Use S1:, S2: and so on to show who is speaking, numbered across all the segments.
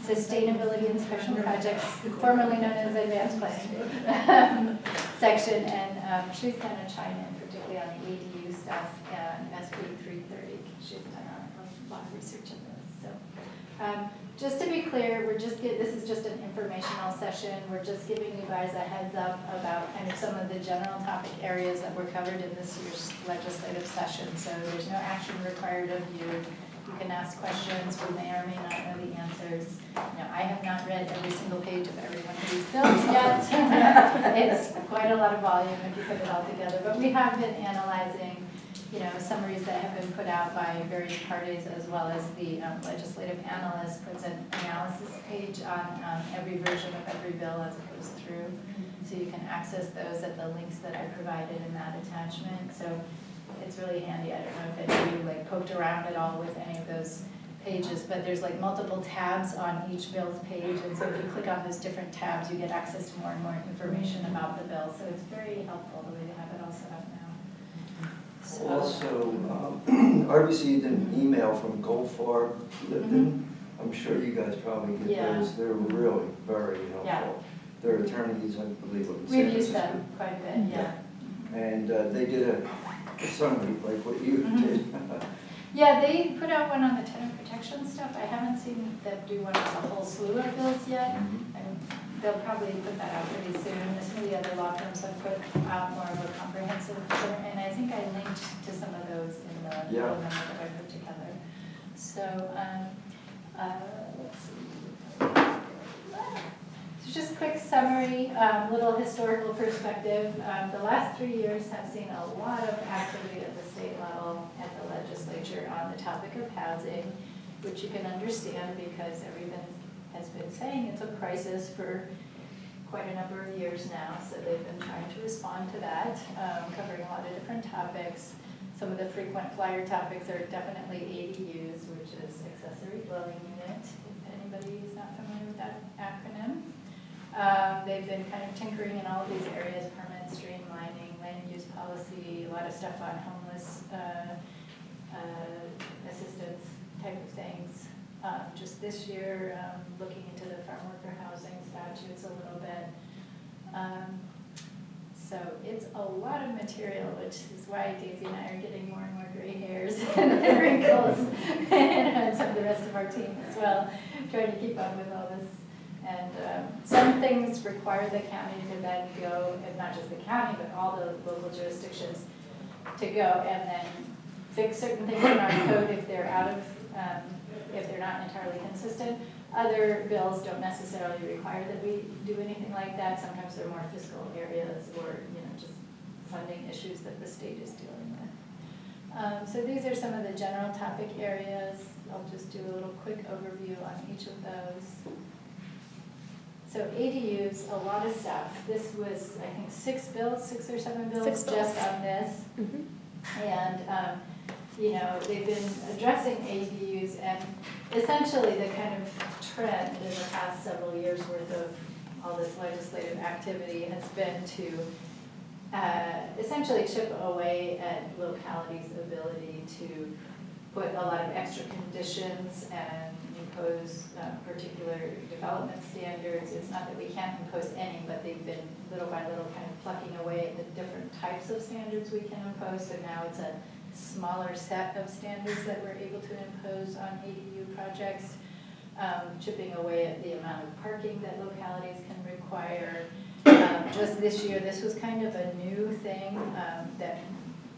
S1: Sustainability and Special Projects, formerly known as Advanced Planning section, and she's going to chime in particularly on the ADU stuff and SB 330. She's done a lot of research on this. So just to be clear, this is just an informational session. We're just giving you guys a heads up about kind of some of the general topic areas that were covered in this year's legislative session. So there's no action required of you. You can ask questions. We may or may not know the answers. Now, I have not read every single page of every one of these bills yet. It's quite a lot of volume if you put it all together. But we have been analyzing, summaries that have been put out by various parties, as well as the legislative analyst puts an analysis page on every version of every bill as it goes through. So you can access those at the links that I provided in that attachment. So it's really handy. I don't know if any of you poked around at all with any of those pages, but there's multiple tabs on each bill's page, and so if you click on those different tabs, you get access to more and more information about the bill. So it's very helpful the way to have it all set up now. So,
S2: Also, I received an email from Goldfarb Lipton. I'm sure you guys probably get those. They're really very helpful.
S1: Yeah.
S2: Their attorneys, I believe,
S1: we've used them quite a bit, yeah.
S2: And they did a summary like what you did.
S1: Yeah, they put out one on the tenant protection stuff. I haven't seen them do one on the whole slew of bills yet. And they'll probably put that out pretty soon. Some of the other law firms have put out more of a comprehensive, and I think I linked to some of those in the bill memo that I put together. So, let's see. So just quick summary, little historical perspective. The last 3 years have seen a lot of activity at the state level, at the legislature, on the topic of housing, which you can understand because everyone has been saying it's a crisis for quite a number of years now. So they've been trying to respond to that, covering a lot of different topics. Some of the frequent flyer topics are definitely ADUs, which is accessory dwelling unit, if anybody is not familiar with that acronym. They've been kind of tinkering in all of these areas: permit streamlining, land use policy, a lot of stuff on homeless assistance type of things. Just this year, looking into the farm worker housing statutes a little bit. So it's a lot of material, which is why Daisy and I are getting more and more gray hairs and wrinkles, and some of the rest of our team as well, trying to keep up with all this. And some things require the county to then go, and not just the county, but all the local jurisdictions to go and then fix certain things in our code if they're out of, if they're not entirely consistent. Other bills don't necessarily require that we do anything like that. Sometimes they're more fiscal areas or just funding issues that the state is dealing with. So these are some of the general topic areas. I'll just do a little quick overview on each of those. So ADUs, a lot of stuff. This was, I think, 6 or 7 bills just on this. And, they've been addressing ADUs, and essentially the kind of trend in the past several years worth of all this legislative activity has been to essentially chip away at localities' ability to put a lot of extra conditions and impose particular development standards. It's not that we can't impose any, but they've been little by little kind of plucking away at the different types of standards we can impose. So now it's a smaller set of standards that we're able to impose on ADU projects, chipping away at the amount of parking that localities can require. Just this year, this was kind of a new thing that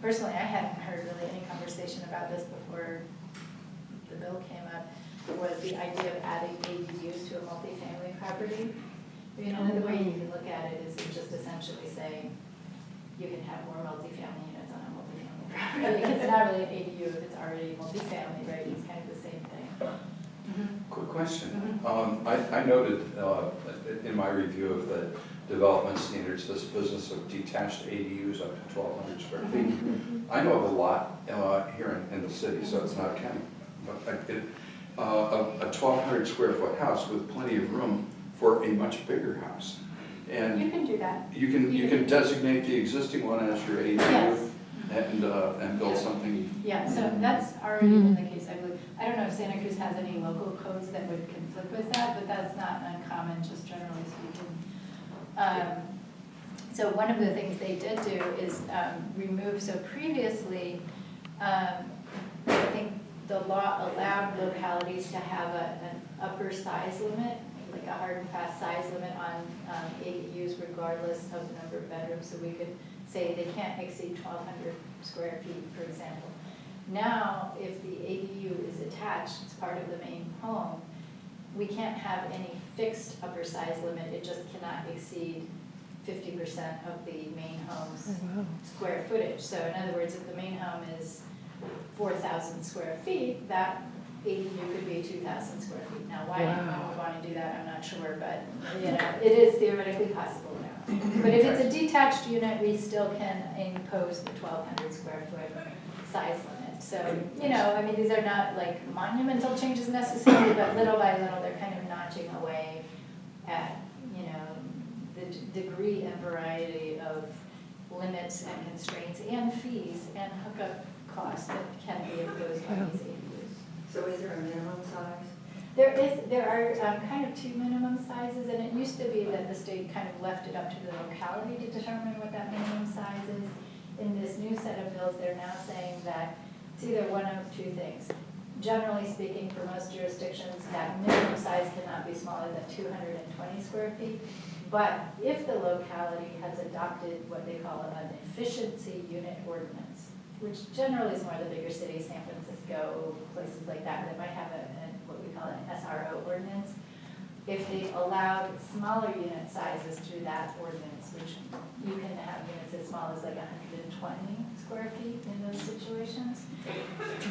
S1: personally I hadn't heard really any conversation about this before the bill came up, was the idea of adding ADUs to a multifamily property. The way you can look at it is just essentially saying you can have more multifamily units on a multifamily property. It's not really an ADU if it's already multifamily, right? It's kind of the same thing.
S3: Quick question. I noted in my review of the development standards, this business of detached ADUs up to 1,200 square feet. I know of a lot here in the city, so it's not a county. But a 1,200 square foot house with plenty of room for a much bigger house. And
S1: you can do that.
S3: You can designate the existing one as your ADU. Yes. And build something.
S1: Yeah, so that's already been the case, I believe. I don't know if Santa Cruz has any local codes that would conflict with that, but that's not uncommon, just generally speaking. So one of the things they did do is remove, so previously, I think the law allowed localities to have an upper size limit, like a hard and fast size limit on ADUs regardless of the number of bedrooms. So we could say they can't exceed 1,200 square feet, for example. Now, if the ADU is attached, it's part of the main home, we can't have any fixed upper size limit. It just cannot exceed 50% of the main home's square footage. So in other words, if the main home is 4,000 square feet, that ADU could be 2,000 square feet. Now, why anyone would want to do that, I'm not sure, but you know, it is theoretically possible now. But if it's a detached unit, we still can impose the 1,200 square foot size limit. So, you know, I mean, these are not like monumental changes necessarily, but little by little, they're kind of notching away at, you know, the degree and variety of limits and constraints and fees and hookup costs that can be imposed by these ADUs.
S4: So is there a minimum size?
S1: There are kind of two minimum sizes, and it used to be that the state kind of left it up to the locality to determine what that minimum size is. In this new set of bills, they're now saying that it's either one of two things. Generally speaking, for most jurisdictions, that minimum size cannot be smaller than 220 square feet. But if the locality has adopted what they call an efficiency unit ordinance, which generally is more the bigger cities, San Francisco, places like that might have what we call an SRO ordinance. If they allowed smaller unit sizes through that ordinance, which you can have units as small as like 120 square feet in those situations,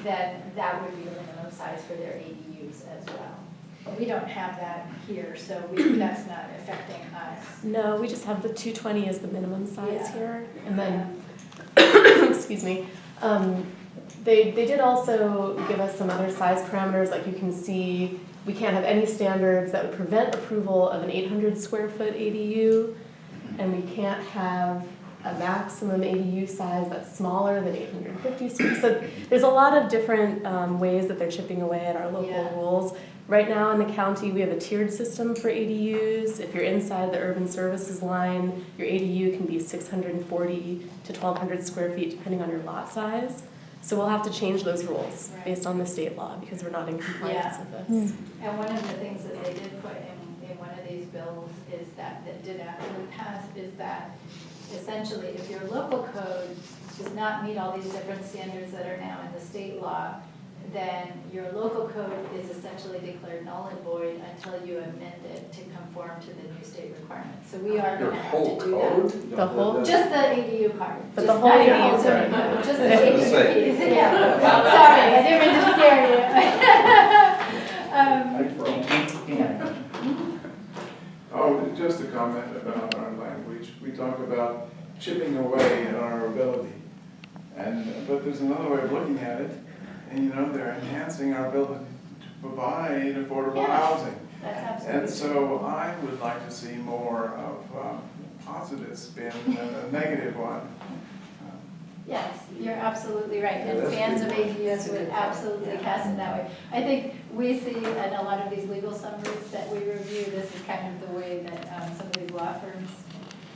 S1: then that would be the minimum size for their ADUs as well. But we don't have that here, so that's not affecting us.
S5: No, we just have the 220 as the minimum size
S1: Yeah.
S5: here. And then, excuse me, they did also give us some other size parameters. Like you can see, we can't have any standards that would prevent approval of an 800 square foot ADU, and we can't have a maximum ADU size that's smaller than 850 square. So there's a lot of different ways that they're chipping away at our local rules. Right now in the county, we have a tiered system for ADUs. If you're inside the urban services line, your ADU can be 640 to 1,200 square feet, depending on your lot size. So we'll have to change those rules based on the state law because we're not in compliance with this.
S1: And one of the things that they did put in one of these bills is that did actually pass, is that essentially if your local code does not meet all these different standards that are now in the state law, then your local code is essentially declared null and void until you amend it to conform to the new state requirements. So we are going to have to do that.
S5: The whole,
S1: Just the ADU part.
S5: But
S1: Just
S5: the whole
S1: not
S5: ADU
S1: also-
S5: part.
S1: no, just the
S3: I was
S1: ADU
S3: gonna say.
S1: piece. Yeah. Sorry, I didn't mean to scare you.
S6: Oh, just a comment about our language. We talk about chipping away at our ability. But there's another way of looking at it. And you know, they're enhancing our ability to provide affordable housing.
S1: That's absolutely.
S6: And so I would like to see more of positive spin than a negative one.
S1: Yes, you're absolutely right, and fans of ADUs would absolutely cast it that way. I think we see in a lot of these legal summaries that we review, this is kind of the way that some of these law firms.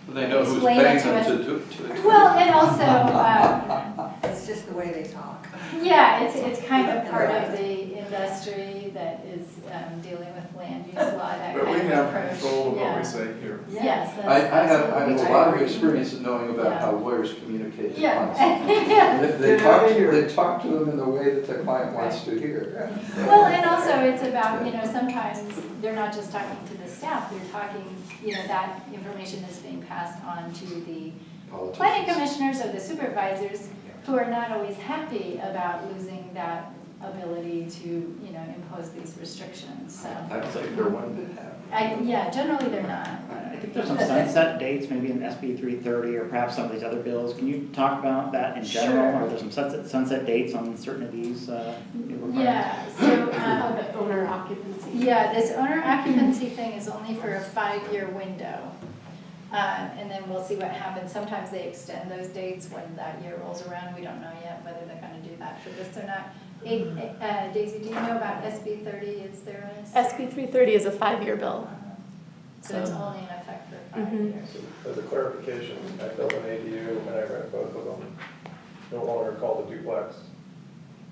S3: They know who's
S1: Explain it
S3: paying
S1: to
S3: them
S1: us.
S3: to do it.
S1: Well, and also,
S4: It's just the way they talk.
S1: yeah, it's kind of part of the industry that is dealing with land use law, that
S6: But we
S1: kind of
S6: have
S1: approach.
S6: control of what
S1: Yeah.
S6: we say here.
S1: Yes, that's
S3: I have
S1: absolutely
S3: a lot of
S1: right.
S3: experience in knowing about
S1: Yeah.
S3: how lawyers communicate to
S1: Yeah.
S3: clients.
S1: Yeah.
S3: And if they talk to them in the way that the client wants to hear.
S1: Well, and also it's about, you know, sometimes they're not just talking to the staff, they're talking, you know, that information is being passed on to the planning commissioners or the supervisors who are not always happy about losing that ability to, you know, impose these restrictions, so.
S3: I don't think they're one bit happy.
S1: Yeah, generally they're not.
S7: I think there's some sunset dates, maybe in SB 330 or perhaps some of these other bills. Can you talk about that in general?
S1: Sure.
S7: Are there some sunset dates on certain of these requirements?
S1: Yeah, so,
S5: the owner occupancy.
S1: yeah, this owner occupancy thing is only for a 5-year window. And then we'll see what happens. Sometimes they extend those dates when that year rolls around. We don't know yet whether they're gonna do that for this or not. Daisy, do you know about SB 30? Is there a?
S5: SB 330 is a 5-year bill.
S1: So it's
S5: So-
S1: only in effect for 5
S5: Mhm.
S1: years.
S8: So as a clarification, I built an ADU and I rent both of them, no longer called a duplex.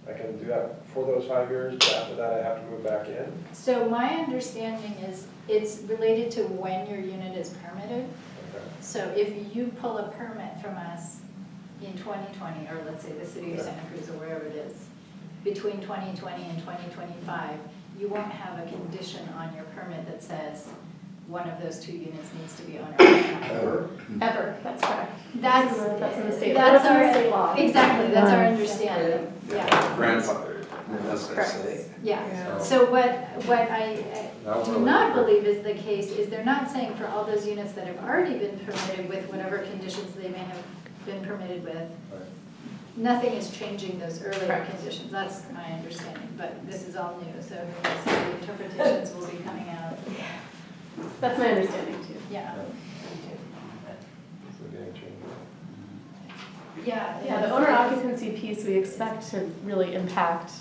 S8: I can do that for those 5 years, but after that I have to move back in.
S1: So my understanding is it's related to when your unit is permitted.
S8: Okay.
S1: So if you pull a permit from us in 2020, or let's say the city of
S8: Yeah.
S1: Santa Cruz or wherever it is, between 2020 and 2025, you won't have a condition on your permit that says one of those 2 units needs to be owner occupied.
S8: Ever?
S5: Ever, that's correct.
S1: That's,
S5: That's in the state,
S1: that's
S5: that's in the
S1: our,
S5: state law.
S1: exactly, that's our understanding, yeah,
S3: Grandfather, as they
S1: correct,
S3: say.
S1: yeah. So what I
S3: Now
S1: do
S3: we're
S1: not
S3: like-
S1: believe is the case is they're not saying for all those units that have already been permitted with whatever conditions they may have been permitted with,
S3: Right.
S1: nothing is changing those earlier
S5: Correct.
S1: conditions, that's my understanding, but this is all new, so who knows, the interpretations will be coming out,
S5: That's my understanding too.
S1: yeah.
S8: It's a game changer.
S1: Yeah.
S5: Yeah, the owner occupancy piece we expect to really impact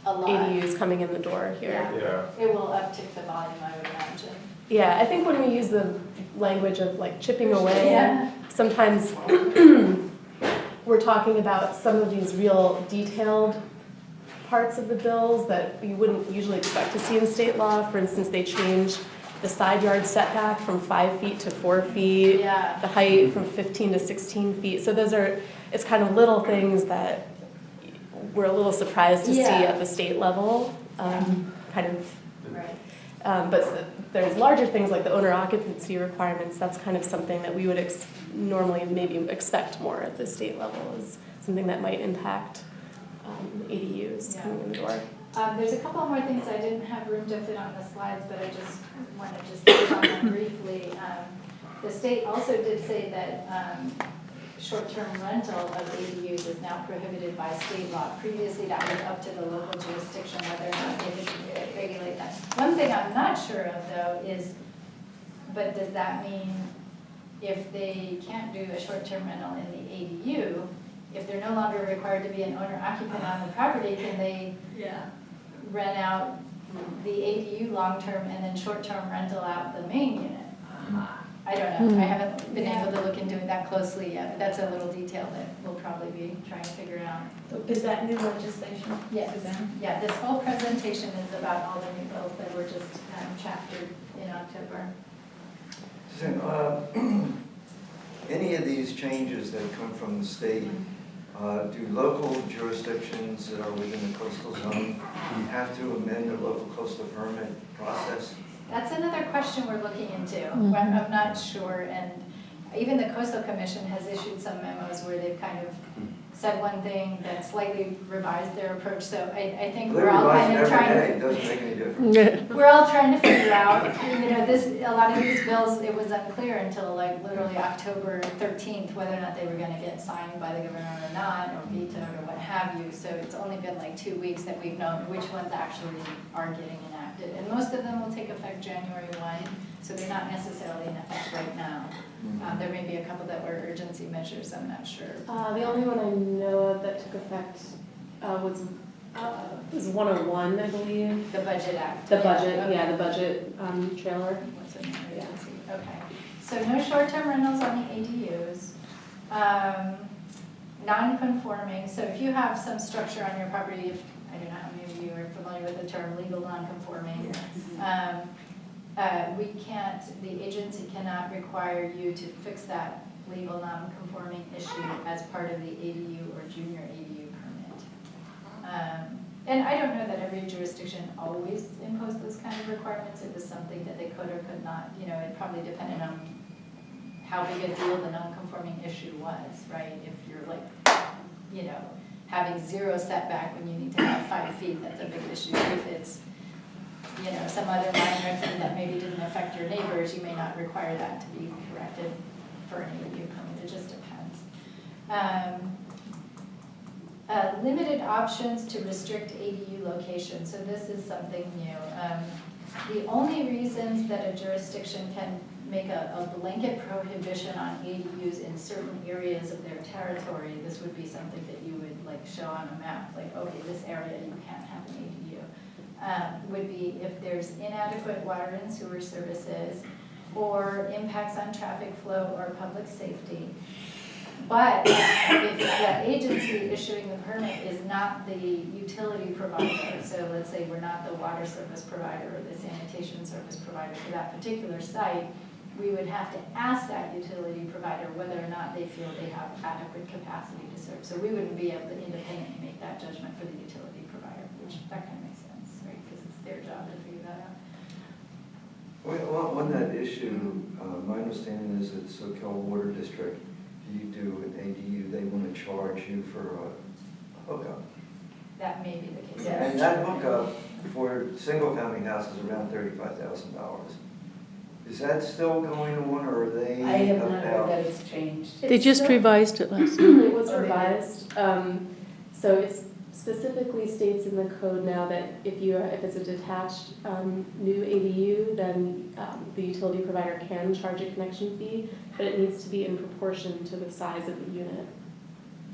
S1: A lot.
S5: ADUs coming in the door here.
S1: Yeah.
S8: Yeah.
S1: It will uptick the volume, I would imagine.
S5: Yeah, I think when we use the language of like chipping away,
S1: Yeah.
S5: sometimes we're talking about some of these real detailed parts of the bills that you wouldn't usually expect to see in state law. For instance, they changed the side yard setback from 5 feet to 4 feet,
S1: Yeah.
S5: the height from 15 to 16 feet. So those are, it's kind of little things that we're a little surprised to see
S1: Yeah.
S5: at the state level, kind of.
S1: Right.
S5: But there's larger things like the owner occupancy requirements. That's kind of something that we would normally maybe expect more at the state level, is something that might impact ADUs
S1: Yeah.
S5: coming in the door.
S1: There's a couple more things I didn't have room to fit on the slides, but I just want to just touch on them briefly. The state also did say that short-term rental of ADUs is now prohibited by state law. Previously, that was up to the local jurisdiction whether or not they could regulate that. One thing I'm not sure of though is, but does that mean if they can't do a short-term rental in the ADU, if they're no longer required to be an owner occupant on the property, can they rent out the ADU long-term and then short-term rental out the main unit? I don't know, I haven't been able to look into it that closely yet, but that's a little detail that we'll probably be trying to figure out.
S9: Is that new legislation?
S1: Yes, yeah, this whole presentation is about all the new bills that were just chaptered in October.
S2: So, any of these changes that come from the state, do local jurisdictions that are within the coastal zone have to amend the local coastal permit process?
S1: That's another question we're looking into. I'm not sure, and even the Coastal Commission has issued some memos where they've kind of said one thing, then slightly revised their approach, so I think
S2: They're
S1: we're all
S2: revising
S1: kind of
S2: every
S1: trying
S2: day,
S1: to
S2: it doesn't make any difference.
S1: we're all trying to figure out, a lot of these bills, it was unclear until like literally October 13th, whether or not they were gonna get signed by the governor or not, or vetoed or what have you. So it's only been like 2 weeks that we've known which ones actually are getting enacted. And most of them will take effect January 1, so they're not necessarily in effect right now. There may be a couple that were urgency measures, I'm not sure.
S5: The only one I know of that took effect was 101, I believe.
S1: The Budget Act.
S5: The budget,
S1: okay.
S5: yeah, the budget trailer.
S1: What's an emergency? Okay, so no short-term rentals on the ADUs. Non-conforming, so if you have some structure on your property, I don't know how many of you are familiar with the term legal non-conforming. We can't, the agency cannot require you to fix that legal non-conforming issue as part of the ADU or junior ADU permit. And I don't know that every jurisdiction always imposed those kind of requirements. It was something that they could or could not, it probably depended on how big a deal the non-conforming issue was, right? If you're like, having 0 setback when you need to have 5 feet, that's a big issue. If it's, some other minor thing that maybe didn't affect your neighbors, you may not require that to be corrected for an ADU permit. It just depends. Limited options to restrict ADU location. So this is something new. The only reasons that a jurisdiction can make a blanket prohibition on ADUs in certain areas of their territory, this would be something that you would like show on a map, like, okay, this area you can't have an ADU. Would be if there's inadequate water and sewer services, or impacts on traffic flow or public safety. But if the agency issuing the permit is not the utility provider, so let's say we're not the water service provider or the sanitation service provider for that particular site, we would have to ask that utility provider whether or not they feel they have adequate capacity to serve. So we wouldn't be able to independently make that judgment for the utility provider, which that kind of makes sense, right? Because it's their job to figure that out.
S2: Well, on that issue, my understanding is that SoCal Water District, if you do an ADU, they want to charge you for a hookup.
S1: That may be the case.
S2: And that hookup for single-family houses is around $35,000. Is that still going on, or are they?
S9: I have not heard
S2: about-
S9: that it's changed.
S5: It's
S10: They just
S5: still-
S10: revised it last night.
S5: It was
S9: Oh, they did?
S5: revised, so it specifically states in the code now that if it's a detached new ADU, then the utility provider can charge a connection fee, but it needs to be in proportion to the size of the unit.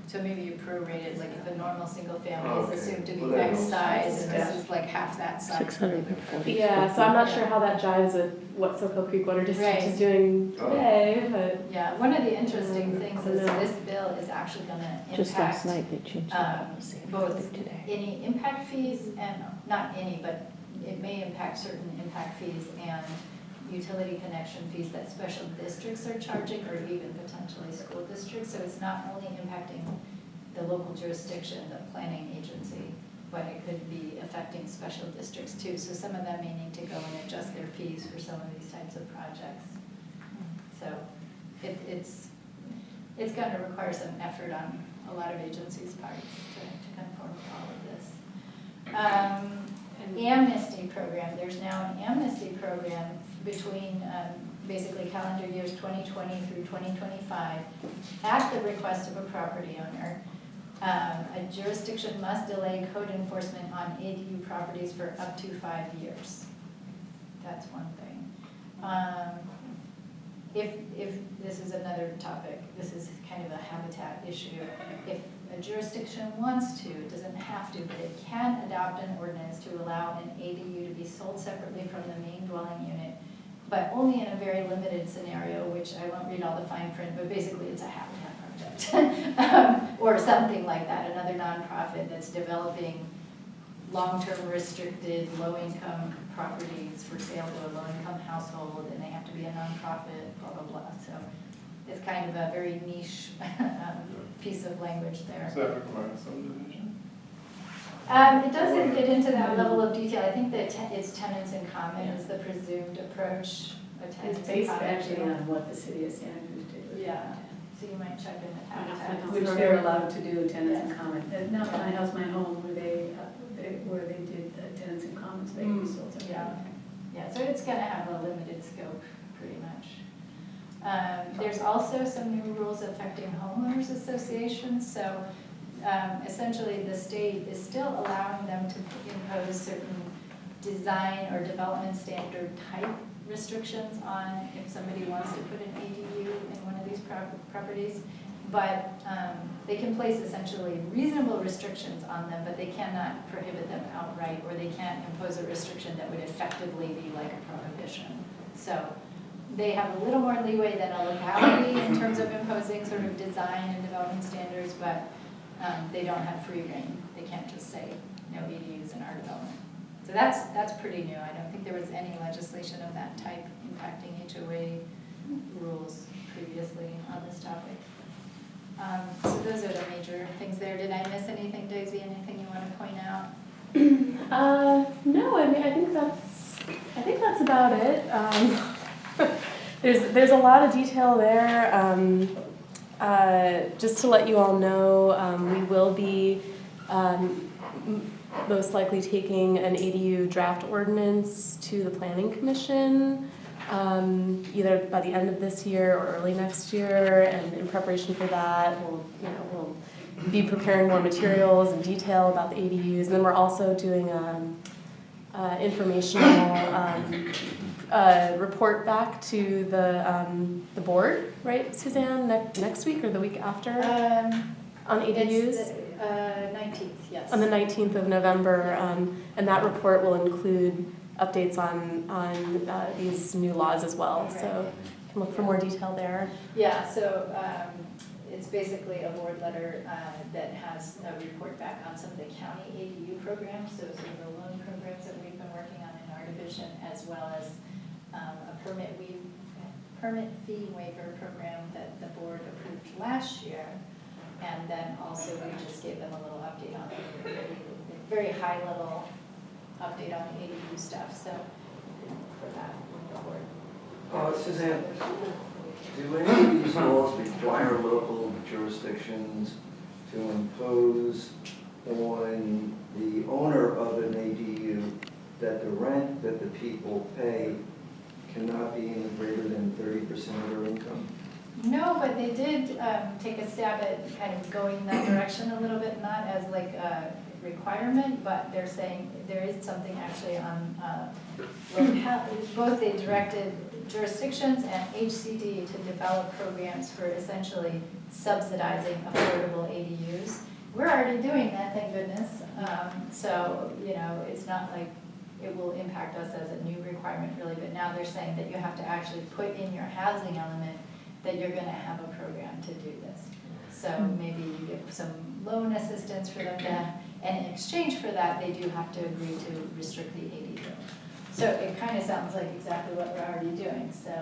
S1: So maybe you prorate it, like if a normal single family
S2: Okay.
S1: is assumed to be
S2: Well, that
S1: X
S2: helps.
S1: size, and this is like half that size.
S10: 640.
S5: Yeah, so I'm not sure how that jives with what Soquel Creek Water District
S1: Right.
S5: is doing today, but
S1: Yeah, one of the interesting things is
S5: No.
S1: this bill is actually gonna
S10: Just last
S1: impact
S10: night they changed the policy.
S1: both
S10: today.
S1: any impact fees and, not any, but it may impact certain impact fees and utility connection fees that special districts are charging, or even potentially school districts. So it's not only impacting the local jurisdiction, the planning agency, but it could be affecting special districts too. So some of them may need to go and adjust their fees for some of these types of projects. So it's going to require some effort on a lot of agencies' parts to conform with all of this. Amnesty program, there's now an amnesty program between basically calendar years 2020 through 2025 at the request of a property owner. A jurisdiction must delay code enforcement on ADU properties for up to 5 years. That's one thing. If this is another topic, this is kind of a habitat issue. If a jurisdiction wants to, it doesn't have to, but it can adopt an ordinance to allow an ADU to be sold separately from the main dwelling unit, but only in a very limited scenario, which I won't read all the fine print, but basically it's a habitat project. Or something like that, another nonprofit that's developing long-term restricted, low-income properties for sale to a low-income household, and they have to be a nonprofit, blah, blah, blah. So it's kind of a very niche piece of language there.
S6: Does that require subdivision?
S1: It doesn't get into that level of detail. I think that it's tenants in common is the presumed approach.
S9: It's
S1: Tenants in
S9: based
S1: common.
S9: actually on what the city of Santa Cruz did.
S1: Yeah, so you might check in the habitat.
S9: Which they're allowed to do tenants in common. Not my house, my home, where they did the tenants in common space. So it's
S1: Yeah, yeah, so it's gonna have a limited scope, pretty much. There's also some new rules affecting homeowners associations, so essentially the state is still allowing them to impose certain design or development standard type restrictions on if somebody wants to put an ADU in one of these properties. But they can place essentially reasonable restrictions on them, but they cannot prohibit them outright, or they can't impose a restriction that would effectively be like a prohibition. So they have a little more leeway than a locality in terms of imposing sort of design and development standards, but they don't have free rein. They can't just say no ADUs in our development. So that's pretty new. I don't think there was any legislation of that type impacting HOA rules previously on this topic. So those are the major things there. Did I miss anything, Daisy? Anything you want to point out?
S5: no, I mean, I think that's about it. There's a lot of detail there. Just to let you all know, we will be most likely taking an ADU draft ordinance to the Planning Commission, either by the end of this year or early next year. And in preparation for that, we'll be preparing more materials and detail about the ADUs. And then we're also doing informational report back to the board, right, Suzanne, next week or the week after on ADUs?
S1: It's the 19th, yes.
S5: On the 19th of November, and that report will include updates on these new laws as well. So you can look for more detail there.
S1: Yeah, so it's basically a board letter that has a report back on some of the county ADU programs, so some of the loan programs that we've been working on in our division, as well as a permit fee waiver program that the board approved last year. And then also we just gave them a little update on it, a very high level update on the ADU stuff, so for that report.
S2: Suzanne, do any of these laws require local jurisdictions to impose on the owner of an ADU that the rent that the people pay cannot be any greater than 30% of their income?
S1: No, but they did take a stab at kind of going that direction a little bit, not as like a requirement, but they're saying there is something actually on both they directed jurisdictions and HCD to develop programs for essentially subsidizing affordable ADUs. We're already doing that, thank goodness. So, you know, it's not like it will impact us as a new requirement really, but now they're saying that you have to actually put in your housing element that you're going to have a program to do this. So maybe you give some loan assistance for them to, and in exchange for that, they do have to agree to restrict the ADU. So it kind of sounds like exactly what we're already doing. So,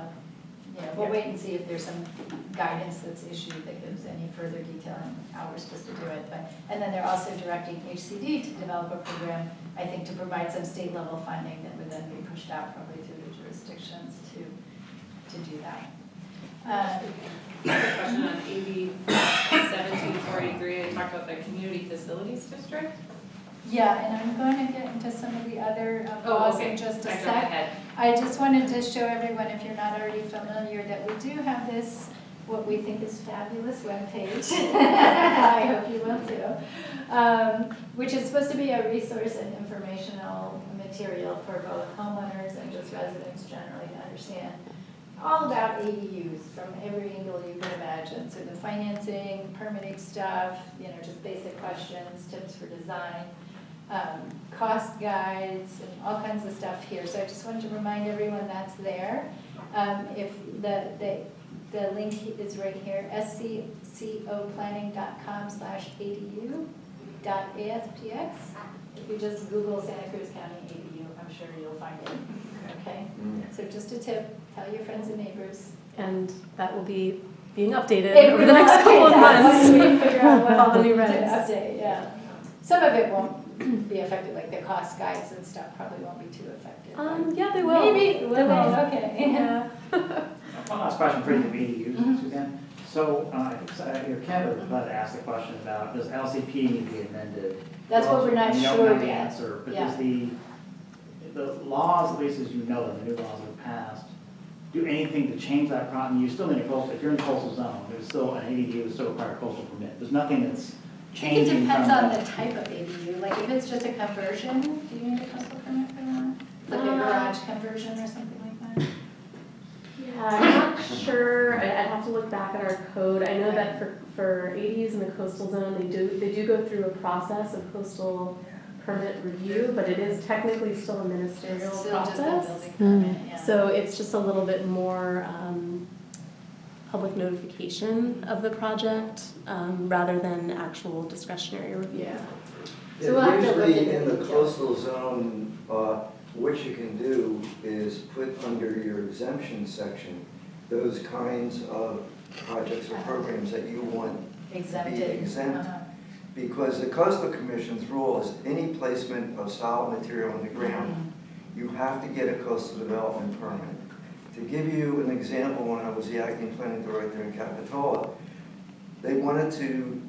S1: you know, we'll wait and see if there's some guidance that's issued that gives any further detail on how we're supposed to do it. But, and then they're also directing HCD to develop a program, I think, to provide some state level funding that would then be pushed out probably through the jurisdictions to do that.
S11: Question on AB 17483, I talked about the community facilities district.
S1: Yeah, and I'm going to get into some of the other laws in just a
S11: I jumped
S1: sec.
S11: ahead.
S1: I just wanted to show everyone, if you're not already familiar, that we do have this, what we think is fabulous webpage. I hope you will too. Which is supposed to be a resource and informational material for both homeowners and just residents generally to understand all about ADUs from every angle you can imagine. So the financing, permitting stuff, you know, just basic questions, tips for design, cost guides, and all kinds of stuff here. So I just wanted to remind everyone that's there. If the link is right here, scoplanning.com/adu.aspx. If you just Google Santa Cruz County ADU, I'm sure you'll find it. Okay, so just a tip, tell your friends and neighbors.
S5: And that will be being updated
S1: It
S5: over
S1: will
S5: the next couple of
S1: update that
S5: months.
S1: once we figure out what
S5: All the new
S1: to
S5: regs.
S1: update, yeah. Some of it won't be affected, like the cost guides and stuff probably won't be too affected.
S5: Yeah, they will.
S1: Maybe,
S5: They
S1: will
S5: will.
S1: they? Okay.
S5: Yeah.
S7: One last question for you, the BDUs, Suzanne. So, I think your candidate led to ask the question about, does LCP need to be amended?
S1: That's what we're not
S7: And you don't
S1: sure
S7: know the
S1: yet.
S7: answer, but
S1: Yeah.
S7: does the laws, at least as you know them, the new laws that have passed, do anything to change that problem? You still need a coastal, if you're in a coastal zone, there's still an ADU, still require a coastal permit. There's nothing that's
S1: I think
S7: changing
S1: it depends
S7: from
S1: on
S7: that.
S1: the type of ADU, like if it's just a conversion, do you need a coastal permit for that? Like a garage conversion or something like that?
S5: Yeah, I'm not sure. I'd have to look back at our code. I know that for ADUs in the coastal zone, they do go through a process of coastal permit review, but it is technically still a ministerial
S1: It's still just a
S5: process.
S1: building permit, yeah.
S5: So it's just a little bit more public notification of the project rather than actual discretionary review.
S1: Yeah. So we'll have to look
S2: Usually
S1: at
S2: in the
S1: the
S2: coastal zone, what you can do is put under your exemption section those kinds of projects or programs that you want
S1: Exempted.
S2: exempt.
S1: Uh-huh.
S2: Because the coastal commission's rule is any placement of solid material in the ground, you have to get a coastal development permit. To give you an example, when I was the acting planning director in Capitola, they wanted to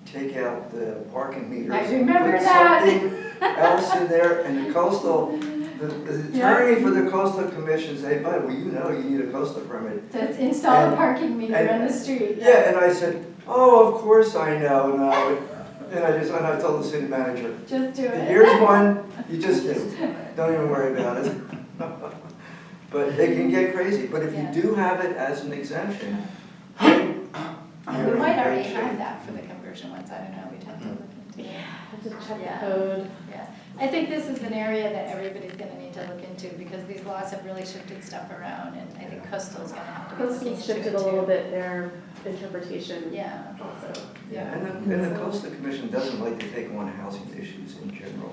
S2: take out the parking meters.
S1: I remember
S2: put
S1: that.
S2: something else in there, and the coastal, the attorney for the coastal commission said, "Bud, well, you know you need a coastal permit."
S1: To install a
S2: And-
S1: parking meter
S2: and-
S1: on the street.
S2: Yeah, and I said, "Oh, of course I know now." And I told the city manager,
S1: Just do it.
S2: "Here's one, you just do. Don't even worry about it." But it can get crazy, but if you
S1: Yeah.
S2: do have it as an exemption, then
S1: We
S2: you're in
S1: might already
S2: great shape.
S1: have that for the conversion ones, I don't know, we'd have to look into it.
S5: Have to check
S1: Yeah.
S5: the code.
S1: Yeah, I think this is an area that everybody's gonna need to look into, because these laws have really shifted stuff around, and I think coastal's gonna have to be looking
S5: Coastal
S1: into it
S5: shifted a
S1: too.
S5: little bit their interpretation
S1: Yeah,
S5: also.
S1: yeah.
S2: And the Coastal Commission doesn't like to take on housing issues in general.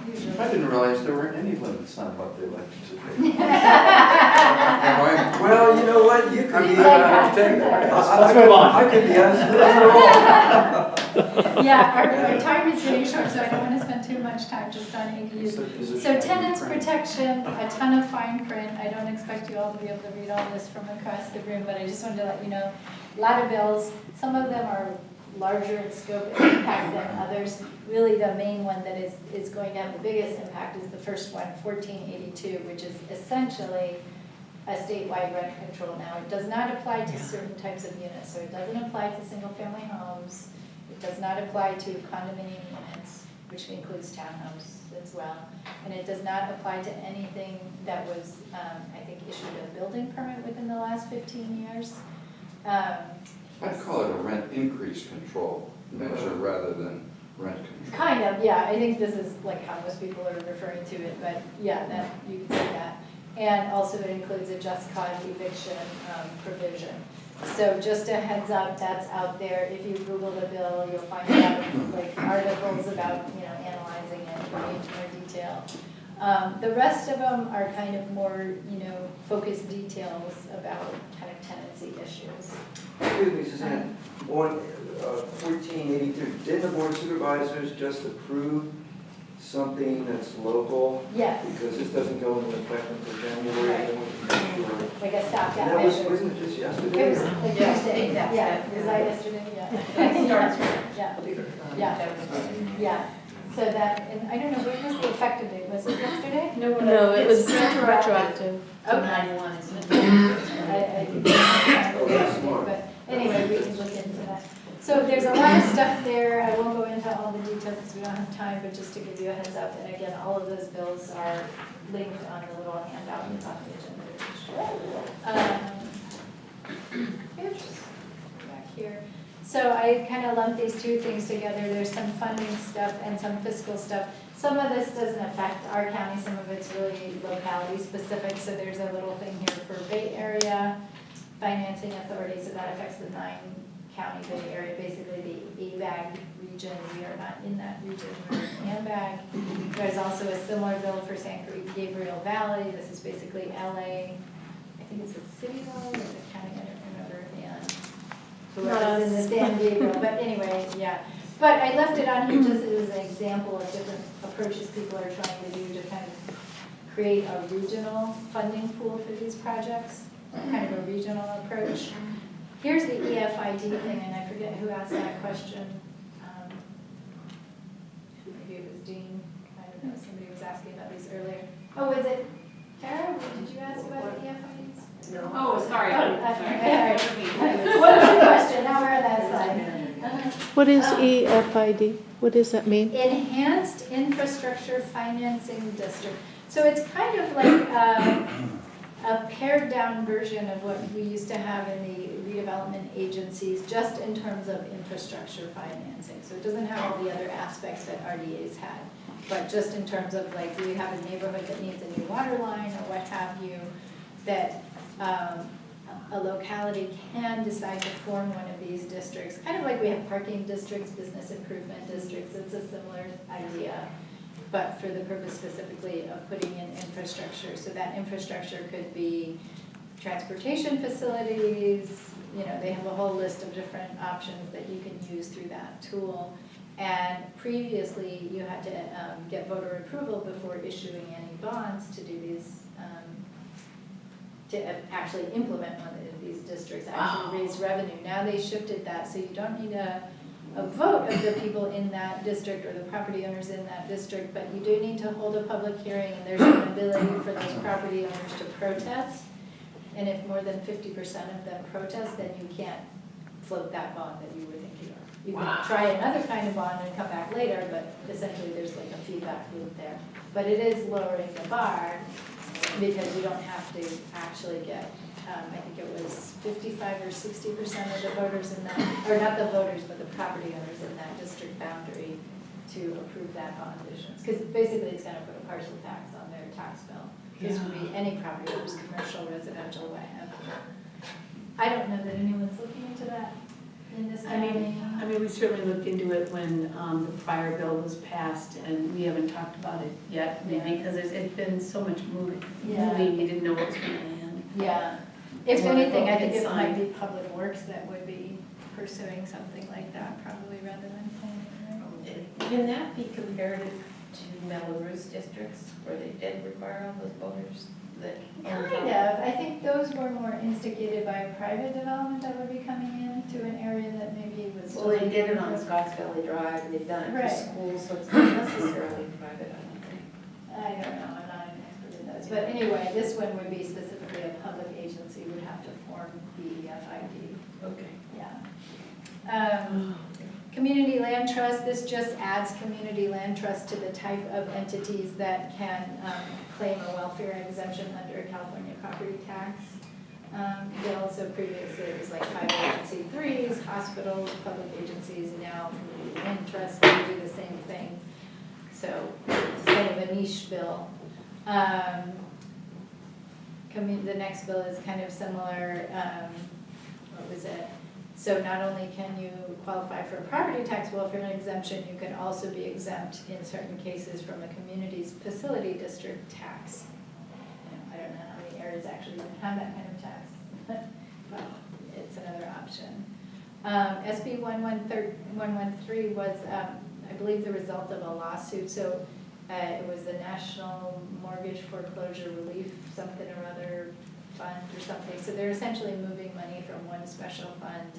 S1: Usually.
S3: I didn't realize there weren't any limits on what they like to take. Am I-
S2: Well, you know what, you could
S1: Seems
S2: be.
S1: like that sometimes.
S7: Let's move on.
S2: I could be absolutely wrong.
S1: Yeah, our time is getting short, so I don't wanna spend too much time just on ADUs. So tenants protection, a ton of fine print. I don't expect you all to be able to read all this from across the room, but I just wanted to let you know, a lot of bills, some of them are larger in scope and impact than others. Really, the main one that is going to have the biggest impact is the first one, 1482, which is essentially a statewide rent control. Now, it does not apply to certain types of units, so it doesn't apply to single-family homes. It does not apply to condominium units, which includes townhomes as well. And it does not apply to anything that was, I think, issued a building permit within the last 15 years.
S3: I'd call it a rent increase control measure rather than rent control.
S1: Kind of, yeah, I think this is like how most people are referring to it, but yeah, that, you can say that. And also it includes a just cause eviction provision. So just a heads up, that's out there. If you Google the bill, you'll find out like articles about, analyzing it in more detail. The rest of them are kind of more, focused details about kind of tenancy issues.
S2: Excuse me, Suzanne, on 1482, didn't the board of supervisors just approve something that's local?
S1: Yes,
S2: Because this doesn't go into effect until January, and then we can make sure.
S1: like a stopgap
S2: And that was,
S1: measure.
S2: wasn't it just
S1: It
S2: yesterday?
S1: was
S2: or-
S1: like
S11: Yeah,
S1: yesterday,
S11: that's
S1: yeah,
S11: it.
S1: was that yesterday? Yeah.
S11: That starts
S1: Yeah, yeah. So that, and I don't know, what was the effective date? Was it yesterday?
S5: No, it was
S1: retroactive.
S5: retroactive.
S1: Okay.
S11: 91 is the.
S1: I didn't
S2: Oh, that's smart.
S1: but anyway, we can look into that. So there's a lot of stuff there. I won't go into all the details because we don't have time, but just to give you a heads up. And again, all of those bills are linked on the little handout on top of the agenda. Oops, back here. So I kind of lumped these two things together. There's some funding stuff and some fiscal stuff. Some of this doesn't affect our county, some of it's really locality specific. So there's a little thing here for Bay Area Financing Authority, so that affects the 9-county Bay Area, basically the AVAG region. We are not in that region, we're in AMVAG. There's also a similar bill for San Gabriel Valley. This is basically LA. I think it's a city law or the county, I don't remember, and whoever's in the San Gabriel, but anyway, yeah. But I left it on here just as an example of different approaches people are trying to do to kind of create a regional funding pool for these projects, kind of a regional approach. Here's the EFID thing, and I forget who asked that question. Maybe it was Dean, I don't know, somebody was asking about these earlier. Oh, was it Tara? Did you ask about the EFIDs?
S4: No.
S11: Oh, sorry.
S1: Oh,
S11: Sorry.
S1: okay, all right. What was your question? Now we're on that slide.
S10: What is EFID? What does that mean?
S1: Enhanced Infrastructure Financing District. So it's kind of like a pared down version of what we used to have in the redevelopment agencies, just in terms of infrastructure financing. So it doesn't have all the other aspects that RDA's had, but just in terms of like, we have a neighborhood that needs a new water line or what have you, that a locality can decide to form one of these districts, kind of like we have parking districts, business improvement districts. It's a similar idea, but for the purpose specifically of putting in infrastructure. So that infrastructure could be transportation facilities, they have a whole list of different options that you can use through that tool. And previously, you had to get voter approval before issuing any bonds to do these, to actually implement one of these districts, actually raise revenue. Now they shifted that, so you don't need a vote of the people in that district or the property owners in that district, but you do need to hold a public hearing, and there's an ability for those property owners to protest. And if more than 50% of them protest, then you can't float that bond that you were thinking of. You can try another kind of bond and come back later, but essentially there's like a feedback loop there. But it is lowering the bar because you don't have to actually get, I think it was 55 or 60% of the voters in that, or not the voters, but the property owners in that district boundary to approve that bond issuance. Because basically it's gonna put a partial tax on their tax bill. This would be any property owners, commercial, residential, what have you. I don't know that anyone's looking into that in this
S9: I mean,
S1: county.
S9: we certainly looked into it when the prior bill was passed, and we haven't talked about it yet, maybe because it's been so much moving,
S1: Yeah.
S9: we didn't know what was going to land.
S1: Yeah, if
S9: Or
S1: anything, I
S9: it
S1: think it might
S9: signed.
S1: be Public Works that would be pursuing something like that, probably rather than planning, right?
S11: Can that be comparative to Melrose districts where they did require all those voters that?
S1: Kind of, I think those were more instigated by private development that would be coming into an area that maybe was.
S11: Well, they did it on Scotts Valley Drive, and they've done it for
S1: Right.
S11: schools, so it's not necessarily private, I don't think.
S1: I don't know, I'm not an expert in those, but anyway, this one would be specifically a public agency would have to form BEFID.
S11: Okay.
S1: Yeah. Community land trust, this just adds community land trust to the type of entities that can claim a welfare exemption under a California property tax bill. So previously it was like 501c3s, hospitals, public agencies, now community land trust can do the same thing. So it's kind of a niche bill. The next bill is kind of similar, what was it? So not only can you qualify for a property tax welfare exemption, you can also be exempt in certain cases from a community's facility district tax. I don't know how many areas actually even have that kind of tax, but it's another option. SB 113 was, I believe, the result of a lawsuit. So it was the National Mortgage Foreclosure Relief something or other fund or something. So they're essentially moving money from one special fund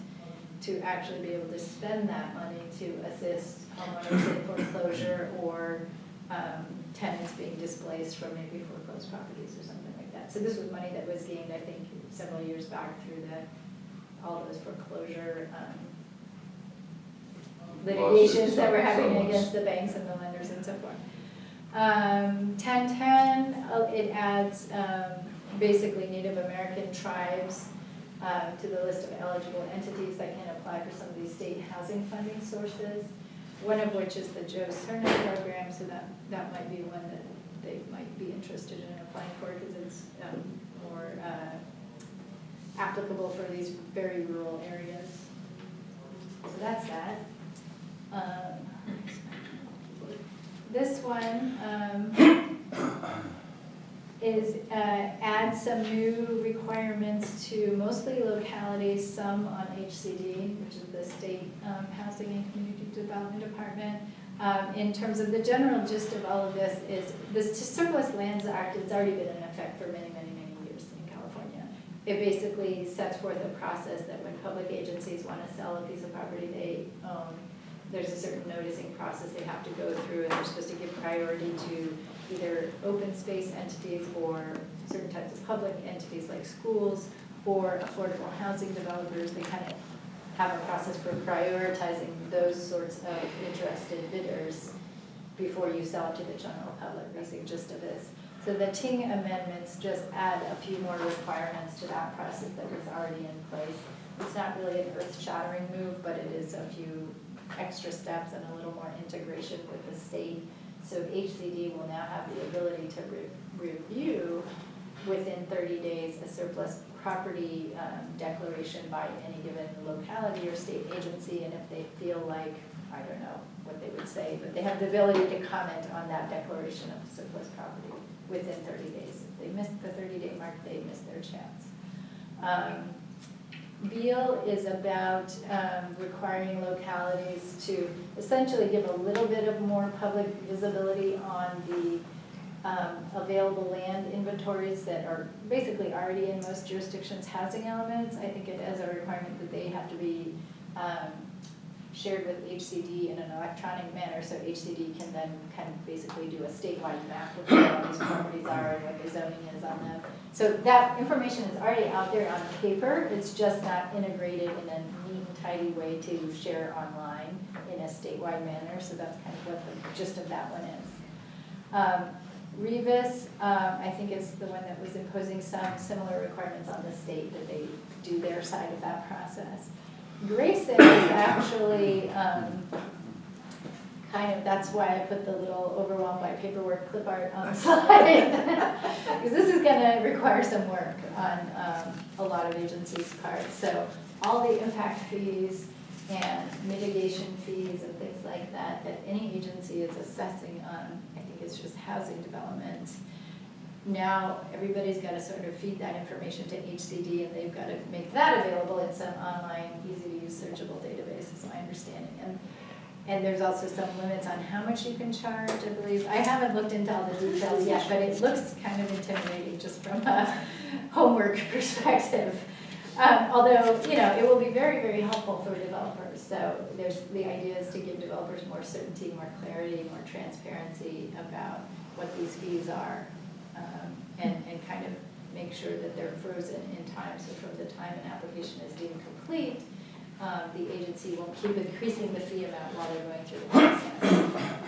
S1: to actually be able to spend that money to assist homeowners in foreclosure or tenants being displaced from maybe foreclosed properties or something like that. So this was money that was gained, I think, several years back through all those foreclosure litigations that were happening against the banks and the lenders and so forth. 1010, it adds basically Native American tribes to the list of eligible entities that can apply for some of these state housing funding sources, one of which is the Joe Cerna program, so that might be one that they might be interested in applying for because it's more applicable for these very rural areas. So that's that. This one is add some new requirements to mostly localities, some on HCD, which is the State Housing and Community Development Department. In terms of the general gist of all of this is this Surplus Lands Act has already been in effect for many, many, many years in California. It basically sets forth a process that when public agencies want to sell a piece of property they own, there's a certain noticing process they have to go through, and they're supposed to give priority to either open space entities or certain types of public entities like schools or affordable housing developers. They kind of have a process for prioritizing those sorts of interested bidders before you sell it to the general public, basic gist of this. So the Ting amendments just add a few more requirements to that process that was already in place. It's not really an earth-shattering move, but it is a few extra steps and a little more integration with the state. So HCD will now have the ability to review within 30 days a surplus property declaration by any given locality or state agency, and if they feel like, I don't know what they would say, but they have the ability to comment on that declaration of surplus property within 30 days. If they missed the 30-day mark, they missed their chance. Beal is about requiring localities to essentially give a little bit of more public visibility on the available land inventories that are basically already in most jurisdictions housing elements. I think it has a requirement that they have to be shared with HCD in an electronic manner, so HCD can then kind of basically do a statewide map of where all these properties are and what the zoning is on them. So that information is already out there on paper, it's just not integrated in a neat and tidy way to share online in a statewide manner, so that's kind of what the gist of that one is. Revis, I think is the one that was imposing some similar requirements on the state that they do their side of that process. Grayson is actually kind of, that's why I put the little overwhelmed by paperwork clip art on the slide. Because this is gonna require some work on a lot of agencies' parts. So all the impact fees and mitigation fees and things like that, that any agency is assessing on, I think it's just housing development. Now, everybody's got to sort of feed that information to HCD, and they've got to make that available in some online, easy-to-use, searchable database, is my understanding. And there's also some limits on how much you can charge, I believe. I haven't looked into all the details yet, but it looks kind of intimidating just from a homework perspective. Although, you know, it will be very, very helpful for developers. So the idea is to give developers more certainty, more clarity, more transparency about what these fees are. And kind of make sure that they're frozen in time, so from the time an application is deemed complete, the agency won't keep increasing the fee amount while they're going through the process.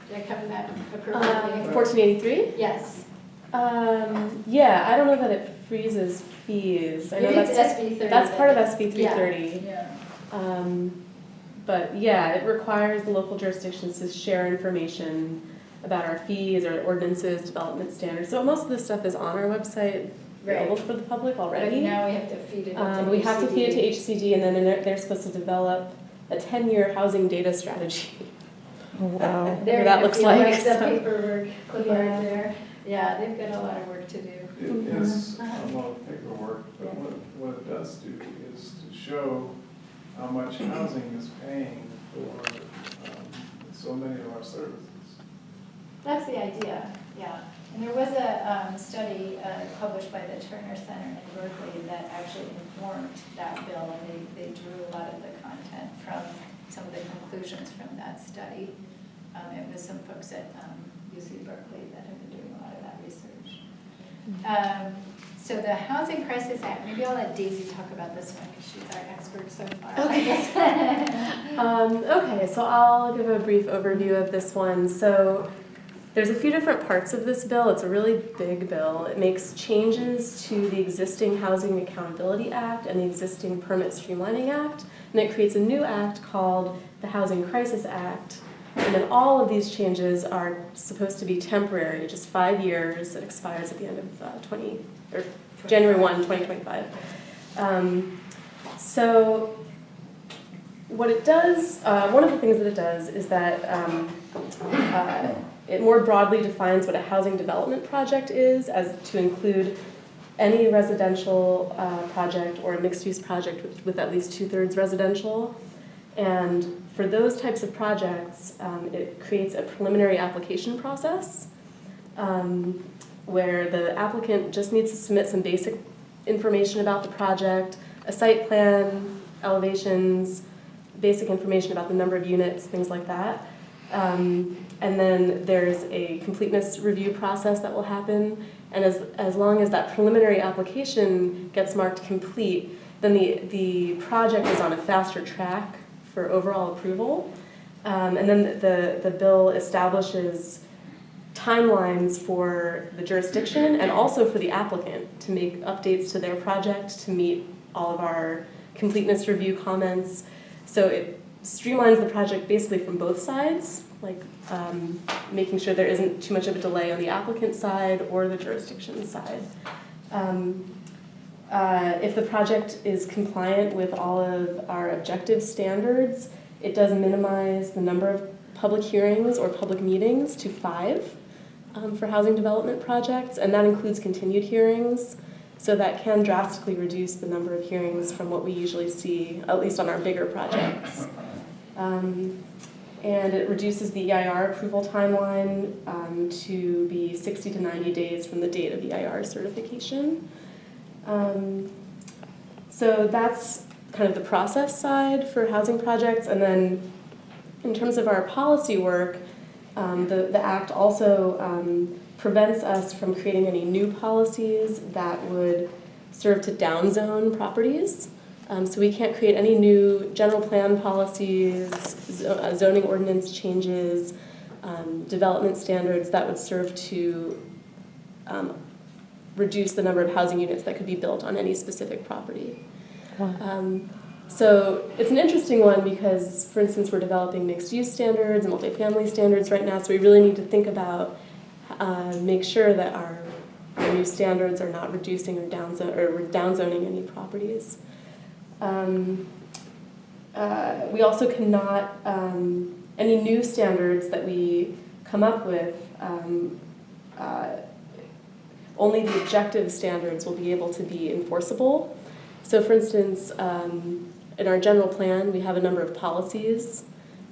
S1: Did I cover that appropriately?
S5: 1483?
S1: Yes.
S5: Yeah, I don't know that it freezes fees. I know
S1: Maybe it's
S5: that's
S1: SB 30.
S5: that's part of SB 330.
S1: Yeah.
S5: But yeah, it requires the local jurisdictions to share information about our fees, our ordinances, development standards. So most of this stuff is on our website, available for the public already.
S1: But now we have to feed it into
S5: We have to feed it to
S1: HCD.
S5: HCD, and then they're supposed to develop a 10-year housing data strategy.
S10: Oh, wow.
S1: They're
S5: Whatever that
S1: gonna
S5: looks
S1: feel
S5: like.
S1: the paperwork clip art
S5: Yeah.
S1: there. Yeah, they've got a lot of work to do.
S6: It is a lot of paperwork, but what it does do is to show how much housing is paying for so many of our services.
S1: That's the idea, yeah. And there was a study published by the Turner Center in Berkeley that actually informed that bill, and they drew a lot of the content from some of the conclusions from that study. It was some folks at UC Berkeley that have been doing a lot of that research. So the Housing Crisis Act, maybe I'll let Daisy talk about this one because she's our expert so far, I guess.
S5: Okay, so I'll give a brief overview of this one. So there's a few different parts of this bill. It's a really big bill. It makes changes to the existing Housing Accountability Act and the existing Permit Streamlining Act, and it creates a new act called the Housing Crisis Act. And then all of these changes are supposed to be temporary, just 5 years. It expires at the end of January 1, 2025. So what it does, one of the things that it does is that it more broadly defines what a housing development project is, as to include any residential project or a mixed-use project with at least 2/3 residential. And for those types of projects, it creates a preliminary application process where the applicant just needs to submit some basic information about the project, a site plan, elevations, basic information about the number of units, things like that. And then there's a completeness review process that will happen. And as long as that preliminary application gets marked complete, then the project is on a faster track for overall approval. And then the bill establishes timelines for the jurisdiction and also for the applicant to make updates to their project to meet all of our completeness review comments. So it streamlines the project basically from both sides, like making sure there isn't too much of a delay on the applicant side or the jurisdiction side. If the project is compliant with all of our objective standards, it does minimize the number of public hearings or public meetings to 5 for housing development projects, and that includes continued hearings. So that can drastically reduce the number of hearings from what we usually see, at least on our bigger projects. And it reduces the EIR approval timeline to be 60 to 90 days from the date of EIR certification. So that's kind of the process side for housing projects. And then in terms of our policy work, the Act also prevents us from creating any new policies that would serve to downzone properties. So we can't create any new general plan policies, zoning ordinance changes, development standards that would serve to reduce the number of housing units that could be built on any specific property. So it's an interesting one because, for instance, we're developing mixed-use standards and multifamily standards right now, so we really need to think about, make sure that our new standards are not reducing or downzoning any properties. We also cannot, any new standards that we come up with, only the objective standards will be able to be enforceable. So for instance, in our general plan, we have a number of policies,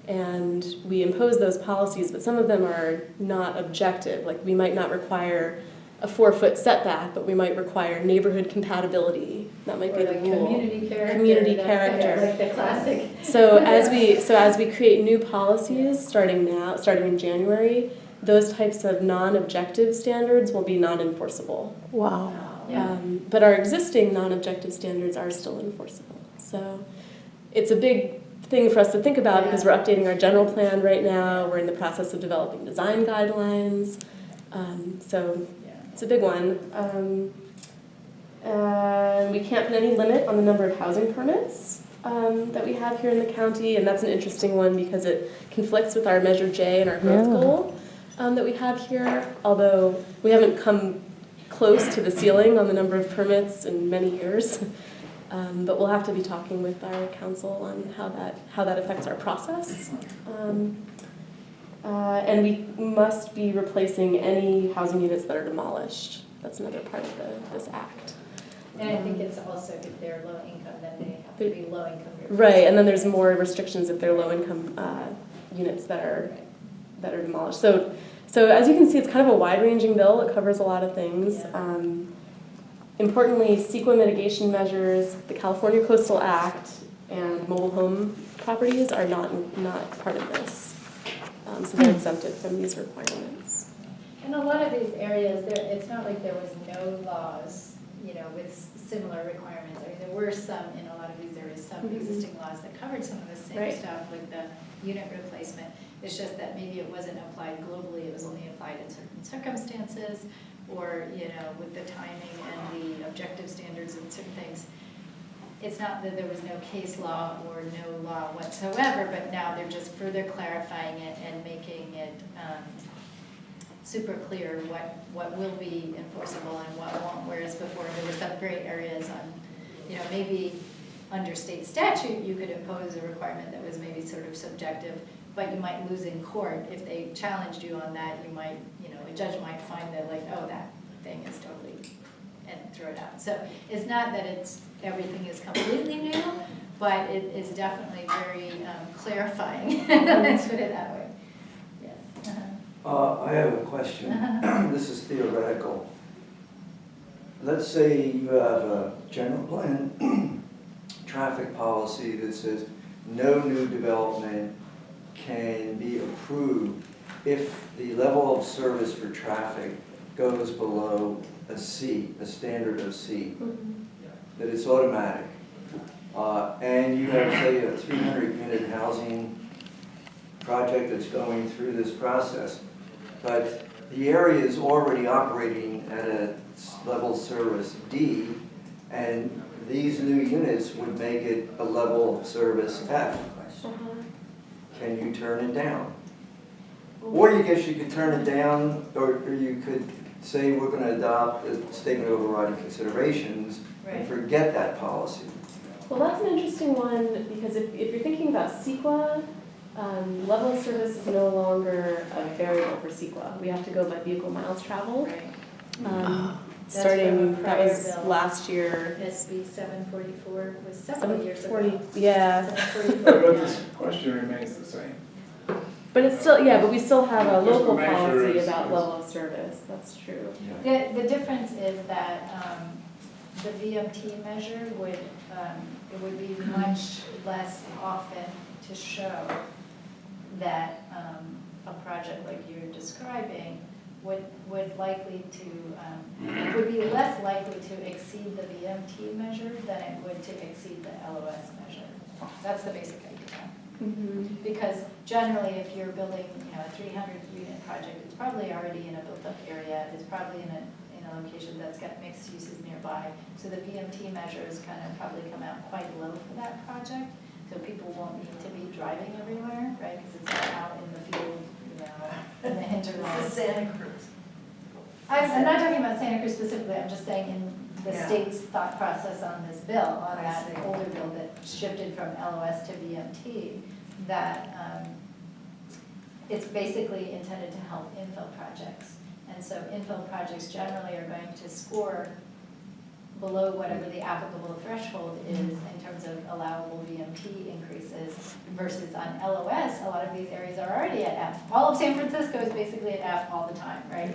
S5: and we impose those policies, but some of them are not objective. Like we might not require a 4-foot setback, but we might require neighborhood compatibility. That might be the rule.
S1: Community character.
S5: Community
S1: That's
S5: character.
S1: Like the classic.
S5: So as we create new policies starting in January, those types of non-objective standards will be non-enforceable.
S10: Wow.
S5: But our existing non-objective standards are still enforceable. So it's a big thing for us to think about because we're updating our general plan right now. We're in the process of developing design guidelines. So it's a big one. We can't put any limit on the number of housing permits that we have here in the county, and that's an interesting one because it conflicts with our Measure J and our growth goal that we have here, although we haven't come close to the ceiling on the number of permits in many years. But we'll have to be talking with our council on how that affects our process. And we must be replacing any housing units that are demolished. That's another part of this act.
S1: And I think it's also if they're low income, then they have to be low income.
S5: Right, and then there's more restrictions if they're low income units that are demolished. So as you can see, it's kind of a wide-ranging bill. It covers a lot of things. Importantly, CEQA mitigation measures, the California Coastal Act, and mobile home properties are not part of this. So they're exempted from these requirements.
S1: In a lot of these areas, it's not like there was no laws, with similar requirements. I mean, there were some, in a lot of these areas, some existing laws that covered some of the same stuff, like the unit replacement. It's just that maybe it wasn't applied globally, it was only applied in certain circumstances, or, with the timing and the objective standards and certain things. It's not that there was no case law or no law whatsoever, but now they're just further clarifying it and making it super clear what will be enforceable and what won't, whereas before there were some gray areas on, maybe under state statute you could impose a requirement that was maybe sort of subjective, but you might lose in court. If they challenged you on that, you might, a judge might find that that thing is totally, and throw it out. So it's not that everything is completely new, but it is definitely very clarifying. Let's put it that way. Yes.
S2: I have a question. This is theoretical. Let's say you have a general plan traffic policy that says no new development can be approved if the level of service for traffic goes below a C, a standard of C, that it's automatic. And you have, say, a 300-unit housing project that's going through this process, but the area is already operating at a level service D, and these new units would make it a level service F. Can you turn it down? Or you guess you could turn it down, or you could say we're going to adopt a statement of overriding considerations and forget that policy.
S5: Well, that's an interesting one because if you're thinking about CEQA, level of service is no longer a variable for CEQA. We have to go by vehicle miles traveled. Starting, that was last year.
S1: SB 744 was several years ago.
S5: Yeah.
S1: 744,
S6: But this question remains the same.
S5: But it's still, but we still have a
S6: Just to
S5: local
S6: make sure
S5: policy
S6: it's-
S5: about level of service. That's true.
S1: The difference is that the VMT measure would, it would be much less often to show that a project like you're describing would likely to, would be less likely to exceed the VMT measure than it would to exceed the LOS measure. That's the basic idea. Because generally, if you're building, a 300-unit project, it's probably already in a built-up area. It's probably in a location that's got mixed uses nearby. So the VMT measures kind of probably come out quite low for that project. So people won't need to be driving everywhere, right? Because it's all out in the field, in the hinterlands.
S4: This is Santa Cruz.
S1: I'm not talking about Santa Cruz specifically. I'm just saying in the state's thought process on this bill, on that older bill that shifted from LOS to VMT, that it's basically intended to help infill projects. And so infill projects generally are going to score below whatever the applicable threshold is in terms of allowable VMT increases versus on LOS, a lot of these areas are already at F. All of San Francisco is basically at F all the time, right?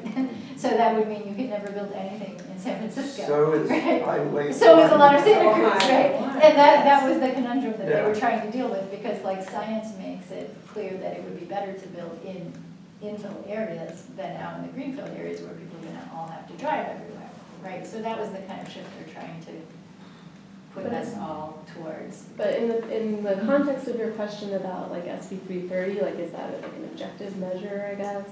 S1: So that would mean you could never build anything in San Francisco.
S2: So is
S1: right?
S2: highway.
S1: So is a lot of Santa
S4: Oh
S1: Cruz,
S4: my
S1: right?
S4: God.
S1: And that was the conundrum that they were
S2: Yeah.
S1: trying to deal with, because like science makes it clear that it would be better to build in infill areas than out in the greenfield areas where people are gonna all have to drive everywhere, right? So that was the kind of shift they're trying to put us all towards.
S5: But in the context of your question about like SB 330, like is that like an objective measure, I guess?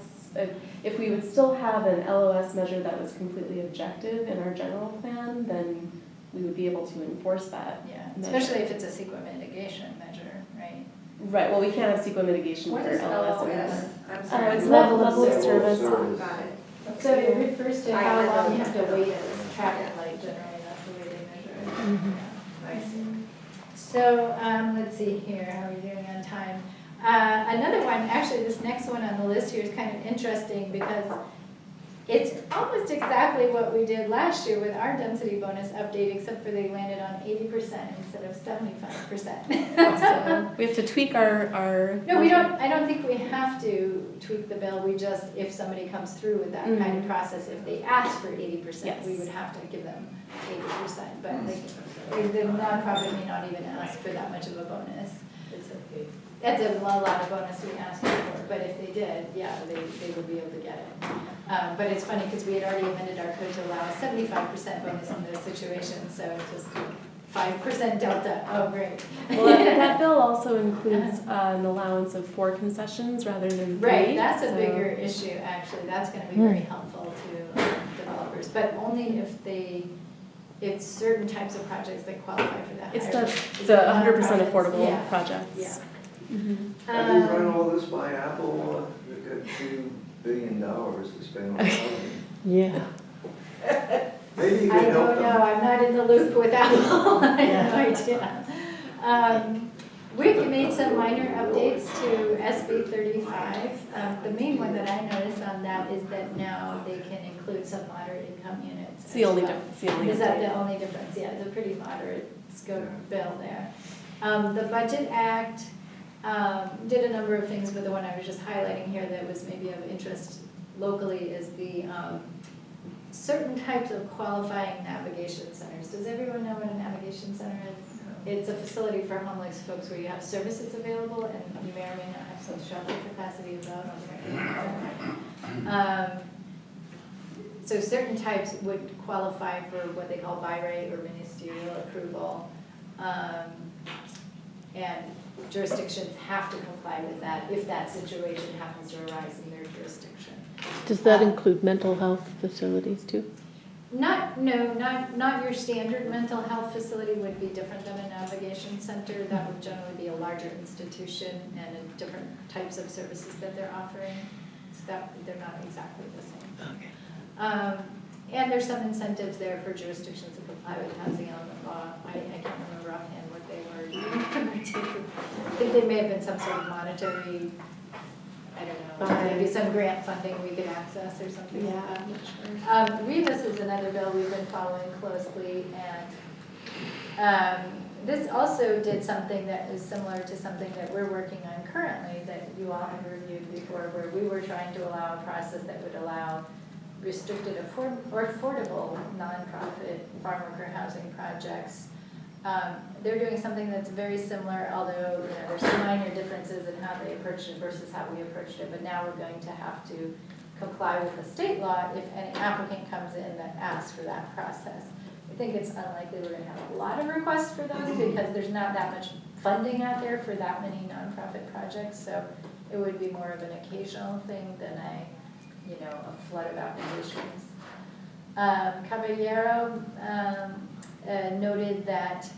S5: If we would still have an LOS measure that was completely objective in our general plan, then we would be able to enforce that.
S1: Yeah,
S5: measure.
S1: especially if it's a CEQA mitigation measure, right?
S5: Right, well, we can't have CEQA mitigation
S4: What
S5: for
S4: is
S5: LOS.
S4: LOS? I'm sorry.
S5: It's
S1: Level
S5: level
S1: of
S5: of
S2: service.
S5: service.
S4: Got it.
S1: So it refers to how
S4: I
S1: long
S4: know.
S1: you have to wait at a traffic light, generally, that's the way they measure it. Yeah.
S4: I see.
S1: So, let's see here, how are we doing on time? Another one, actually, this next one on the list here is kind of interesting because it's almost exactly what we did last year with our density bonus update, except for they landed on 80% instead of 75%.
S5: So we have to tweak our.
S1: No, we don't, I don't think we have to tweak the bill, we just, if somebody comes through with that kind of process, if they ask for 80%,
S5: Yes.
S1: we would have to give them 80%, but the nonprofit may not even ask for that much of a bonus. That's a lot of bonus we asked for, but if they did, yeah, they would be able to get it. But it's funny, because we had already amended our code to allow a 75% bonus in those situations, so it's just 5% delta, oh, great.
S5: Well, that bill also includes an allowance of 4 concessions rather than 3.
S1: Right, that's a
S5: so-
S1: bigger issue, actually, that's gonna be very helpful to developers, but only if certain types of projects that qualify for that.
S5: It's
S1: higher-
S5: the 100%
S1: nonprofits,
S5: affordable
S1: yeah,
S5: projects.
S1: Yeah.
S5: Mhm.
S2: Have you run all this by Apple? We've got $2 billion to spend on housing.
S10: Yeah.
S2: Maybe you
S1: I
S2: can help
S1: don't
S2: them.
S1: know, I'm not in the loop with Apple, I have no idea. We've made some minor updates to SB 35. The main one that I noticed on that is that now they can include some moderate income units.
S5: It's the only
S1: as well.
S5: difference, the only
S1: Is that
S5: update.
S1: the only difference? Yeah, it's a pretty moderate scope bill there. The Budget Act did a number of things, but the one I was just highlighting here that was maybe of interest locally is the certain types of qualifying navigation centers. Does everyone know what a navigation center is? It's a facility for homeless folks where you have services available and you may or may not have some shelter capacity about on the right. So certain types would qualify for what they call by right or ministerial approval. And jurisdictions have to comply with that if that situation happens to arise in their jurisdiction.
S10: Does that include mental health facilities too?
S1: Not your standard mental health facility would be different than a navigation center. That would generally be a larger institution and different types of services that they're offering. So that they're not exactly the same.
S10: Okay.
S1: And there's some incentives there for jurisdictions to comply with housing element law. I can't remember offhand what they were. Do you remember, Jason? I think they may have been some sort of monetary, I don't know, maybe some grant funding we could access or something like that. Rebus is another bill we've been following closely, and this also did something that is similar to something that we're working on currently that you all have reviewed before, where we were trying to allow a process that would allow restricted or affordable nonprofit farm worker housing projects. They're doing something that's very similar, although there's some minor differences in how they approached it versus how we approached it. But now we're going to have to comply with the state law if any applicant comes in that asks for that process. I think it's unlikely we're going to have a lot of requests for those because there's not that much funding out there for that many nonprofit projects. So it would be more of an occasional thing than a flood of applications. Caballero noted that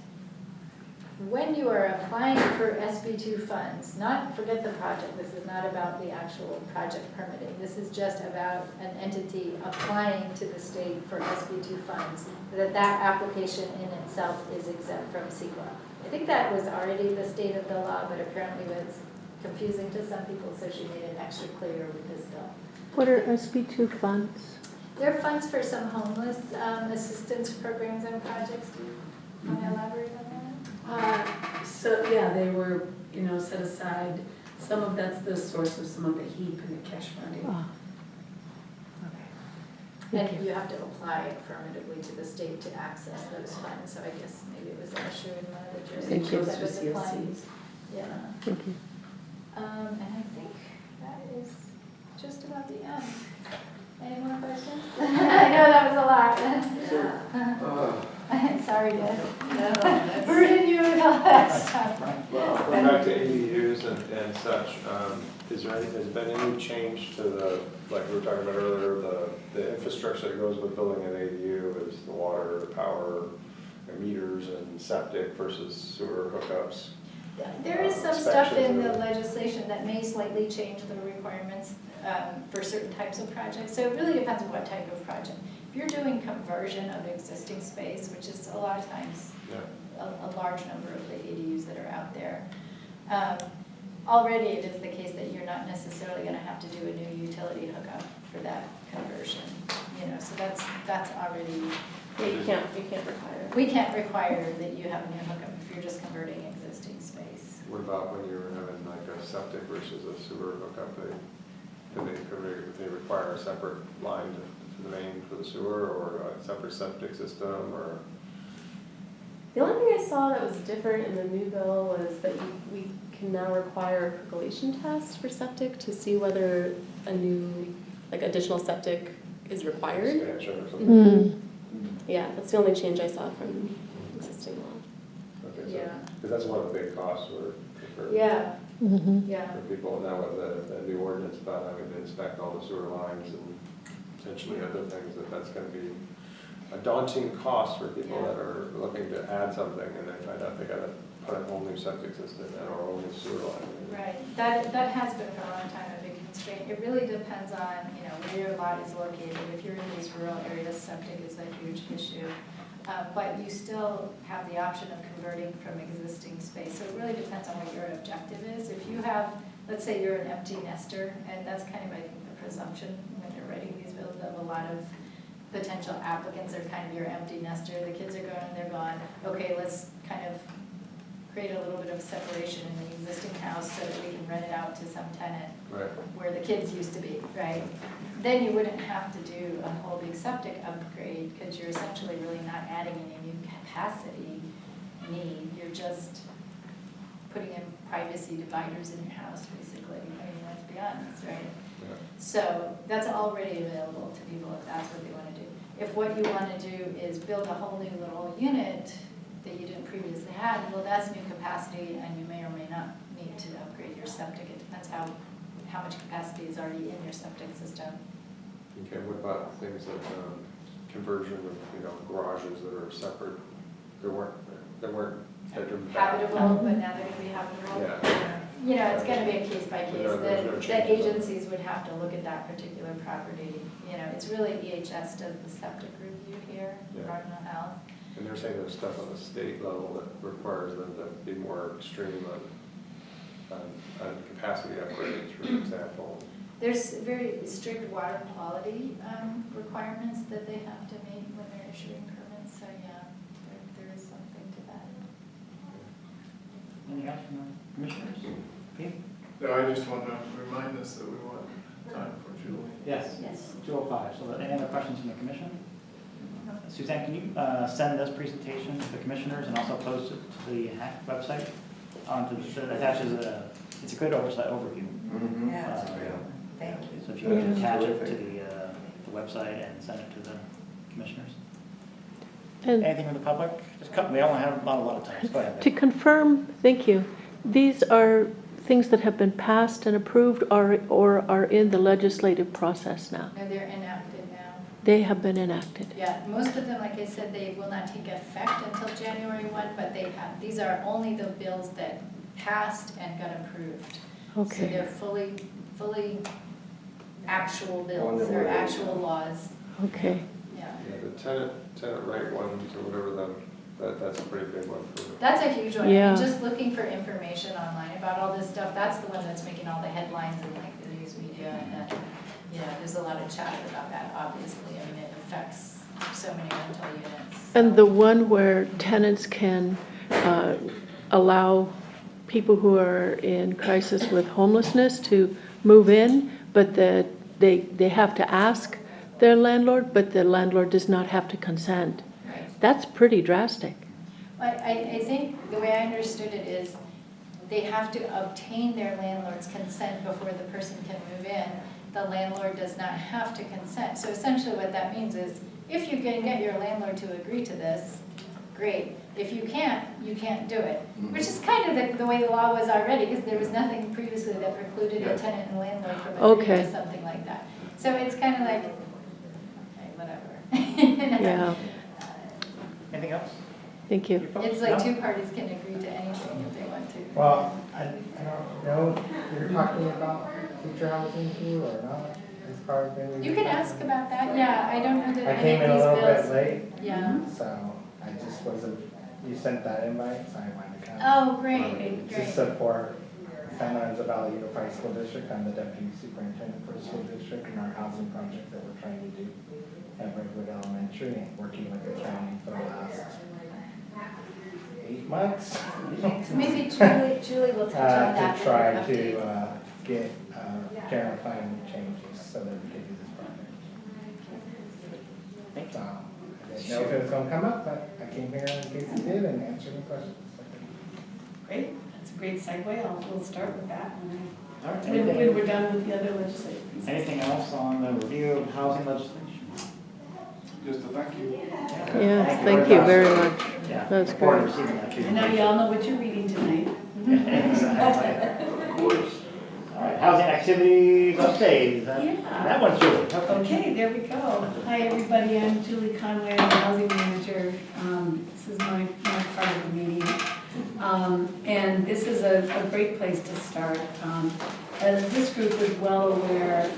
S1: when you are applying for SB2 funds, forget the project, this is not about the actual project permitting, this is just about an entity applying to the state for SB2 funds, that application in itself is exempt from CEQA. I think that was already the state of the law, but apparently was confusing to some people, so she made it extra clear with this bill.
S10: What are SB2 funds?
S1: They're funds for some homeless assistance programs and projects. Do you want to elaborate on that?
S9: So, yeah, they were, set aside, some of that's the source of some of the HEAP and the cash funding.
S10: Oh. Okay.
S1: And you have to apply affirmatively to the state to access those funds, so I guess maybe it was an issue in one of the jurisdictions that was applying. Yeah.
S10: Thank you.
S1: And I think that is just about the end. Any more questions? I know that was a lot. Sorry to burden you with all that stuff.
S8: Well, going back to ADUs and such, has there been any change to like we were talking about earlier, the infrastructure that goes with building an ADU is the water, the power, the meters and septic versus sewer hookups?
S1: There is some stuff in the legislation that may slightly change the requirements for certain types of projects. So it really depends on what type of project. If you're doing conversion of existing space, which is a lot of times a large number of the ADUs that are out there, already it is the case that you're not necessarily going to have to do a new utility hookup for that conversion. So that's already.
S5: You can't require.
S1: We can't require that you have a new hookup if you're just converting existing space.
S8: What about when you're having like a septic versus a sewer hookup? Could they require a separate line to the main for the sewer, or a separate septic system, or?
S5: The only thing I saw that was different in the new bill was that we can now require a percolation test for septic to see whether a new, additional septic is required.
S8: Expansion or something?
S5: Yeah, that's the only change I saw from existing law.
S8: Okay, so,
S1: Yeah.
S8: because that's one of the big costs for
S1: Yeah.
S10: Mm-hmm.
S1: Yeah.
S8: for people now with the new ordinance about having to inspect all the sewer lines and potentially other things, that's going to be a daunting cost for people that are looking to add something and they find out they got to put a whole new septic system and a whole new sewer line.
S1: Right. That has been for a long time a big constraint. It really depends on where your lot is located. If you're in these rural areas, septic is a huge issue. But you still have the option of converting from existing space. So it really depends on what your objective is. If you have, let's say you're an empty nester, and that's kind of, I think, the presumption when they're writing these bills of a lot of potential applicants are kind of your empty nester. The kids are going, they're gone. Okay, let's kind of create a little bit of separation in the existing house so that we can rent it out to some tenant where the kids used to be, right? Then you wouldn't have to do a whole big septic upgrade because you're essentially really not adding any new capacity need. You're just putting in privacy dividers in your house, basically. I mean, let's be honest, right?
S8: Yeah.
S1: So that's already available to people if that's what they want to do. If what you want to do is build a whole new little unit that you didn't previously have, well, that's new capacity, and you may or may not need to upgrade your septic. It depends how much capacity is already in your septic system.
S8: Okay, what about things like conversion of garages that are separate? They weren't bedroom
S1: Habitable, but now they're going to be habitable.
S8: Yeah.
S1: It's going to be a case by case.
S8: There's no
S1: The
S8: changes.
S1: agencies would have to look at that particular property. It's really EHS does the septic review here,
S8: Yeah.
S1: Department of Health.
S8: And they're saying there's stuff on the state level that requires them to be more extreme on capacity upgrades, for example.
S1: There's very strict water quality requirements that they have to meet when they're issuing permits, so yeah, there is something to that.
S7: Anything else from the commissioners? Pete?
S6: No, I just want to remind us that we want time for Julie.
S7: Yes.
S1: Yes.
S7: 2:05. So any other questions from the commission? Suzanne, can you send this presentation to the commissioners and also post it to the HAC website? It attaches it's a good oversight overview.
S4: Yeah, it's great. Thank you.
S7: So if you could attach it to
S2: Terrific.
S7: the website and send it to the commissioners.
S10: And
S7: Anything from the public? Just cut, we only have not a lot of time. Go ahead.
S10: to confirm, thank you, these are things that have been passed and approved or are in the legislative process now.
S1: No, they're enacted now.
S10: They have been enacted.
S1: Yeah, most of them, like I said, they will not take effect until January 1, but they have, these are only the bills that passed and got approved. So
S10: Okay.
S1: they're fully actual
S2: On
S1: bills
S2: the
S1: or
S2: way.
S1: actual laws,
S10: Okay.
S1: yeah.
S8: Yeah, the tenant right ones or whatever, that's a pretty big one for
S1: That's a huge one. I
S10: Yeah.
S1: mean, just looking for information online about all this stuff, that's the one that's making all the headlines in like the news media. And, there's a lot of chatter about that, obviously. I mean, it affects so many rental units.
S10: And the one where tenants can allow people who are in crisis with homelessness to move in, but they have to ask their landlord, but the landlord does not have to consent.
S1: Right.
S10: That's pretty drastic.
S1: I think the way I understood it is they have to obtain their landlord's consent before the person can move in. The landlord does not have to consent. So essentially what that means is if you can get your landlord to agree to this, great. If you can't do it. Which is kind of the way the law was already, because there was nothing previously that precluded a tenant and landlord from agreeing
S10: Okay.
S1: to something like that. So it's kind of like, okay, whatever.
S10: Yeah,
S7: Anything else?
S10: thank you.
S1: It's like
S7: No?
S1: two parties can agree to anything if they want to.
S12: Well, I don't know if you're talking about future housing too or not, as far as maybe.
S1: You can ask about that, yeah, I don't know that
S12: I
S1: any
S12: came in
S1: of
S12: a
S1: these
S12: little bit
S1: bills.
S12: late,
S1: Yeah,
S12: so I just wasn't, you sent that invite, so I wanted to come.
S1: oh, great,
S12: To
S1: great.
S12: support San Lorenzo Valley Unified School District. I'm the deputy superintendent for the school district in our housing project that we're trying to do at Redwood Elementary and working with the county for the last 8 months.
S1: So maybe Julie will touch on that.
S12: To try
S1: with her
S12: to
S1: update.
S12: get general plan changes so that we can do this project.
S7: Thank
S12: So, I didn't know if it was gonna come up, but I came here in case it did and answered any questions.
S9: Great, that's a great segue. We'll start with that
S7: All right,
S9: when
S7: anything-
S9: we're done with the other legislative pieces.
S7: Anything else on the review of housing legislation?
S6: Just a thank you.
S10: Yes, thank you very much.
S7: Yeah.
S10: That's
S7: look forward to
S10: great.
S7: receiving that
S9: And now you all know what you're reading tonight.
S7: Exactly. All right, housing activities update.
S9: Yeah.
S7: That one's Julie.
S9: Okay, there we go. Hi, everybody, I'm Julie Conway, I'm the housing manager. This is my part of the meeting. And this is a great place to start. As this group is well aware,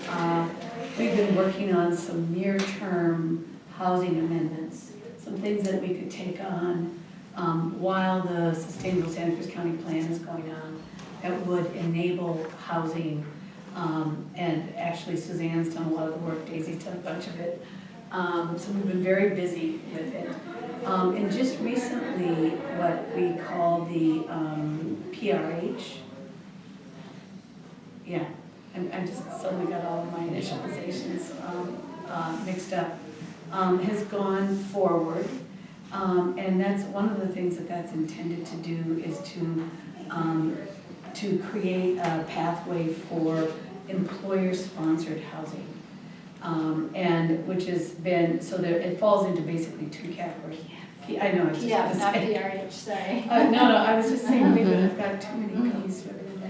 S9: we've been working on some near-term housing amendments, some things that we could take on while the Sustainable Santa Cruz County Plan is going on that would enable housing. And actually Suzanne's done a lot of the work, Daisy's done a bunch of it. So we've been very busy with it. And just recently, what we call the PRH, yeah, I'm just suddenly got all of my initializations mixed up, has gone forward. And that's one of the things that's intended to do is to create a pathway for employer-sponsored housing. And which has been, so there, it falls into basically two categories. I know, I was just
S1: Yeah,
S9: gonna
S1: not
S9: say.
S1: PRH, sorry.
S9: No, I was just saying, maybe I've got too many P's written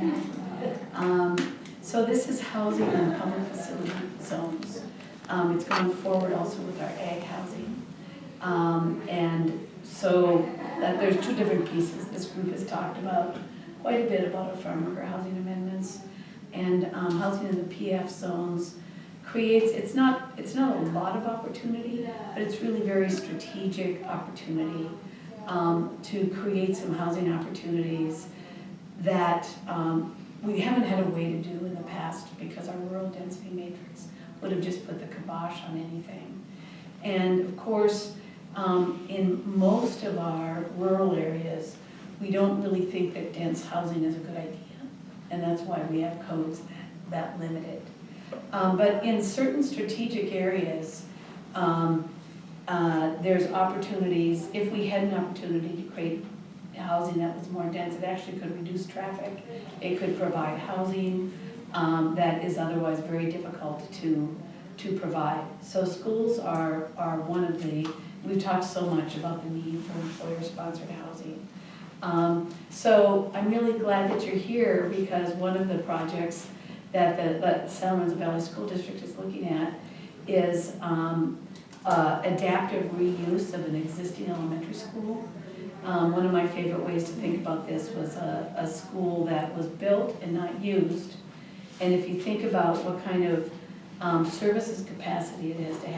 S9: down. So this is housing in public facility zones. It's going forward also with our ag housing. And so there's two different pieces. This group has talked about quite a bit about our farm worker housing amendments. And housing in the PF zones creates, it's not a lot of opportunity, but it's really very strategic opportunity to create some housing opportunities that we haven't had a way to do in the past because our rural density matrix would have just put the kibosh on anything. And of course, in most of our rural areas, we don't really think that dense housing is a good idea. And that's why we have codes that limit it. But in certain strategic areas, there's opportunities, if we had an opportunity to create housing that was more dense, it actually could reduce traffic. It could provide housing that is otherwise very difficult to provide. So schools are one of the, we've talked so much about the need for employer-sponsored housing. So I'm really glad that you're here, because one of the projects that the San Lorenzo Valley School District is looking at is adaptive reuse of an existing elementary school. One of my favorite ways to think about this was a school that was built and not used. And if you think about what kind of services capacity it has to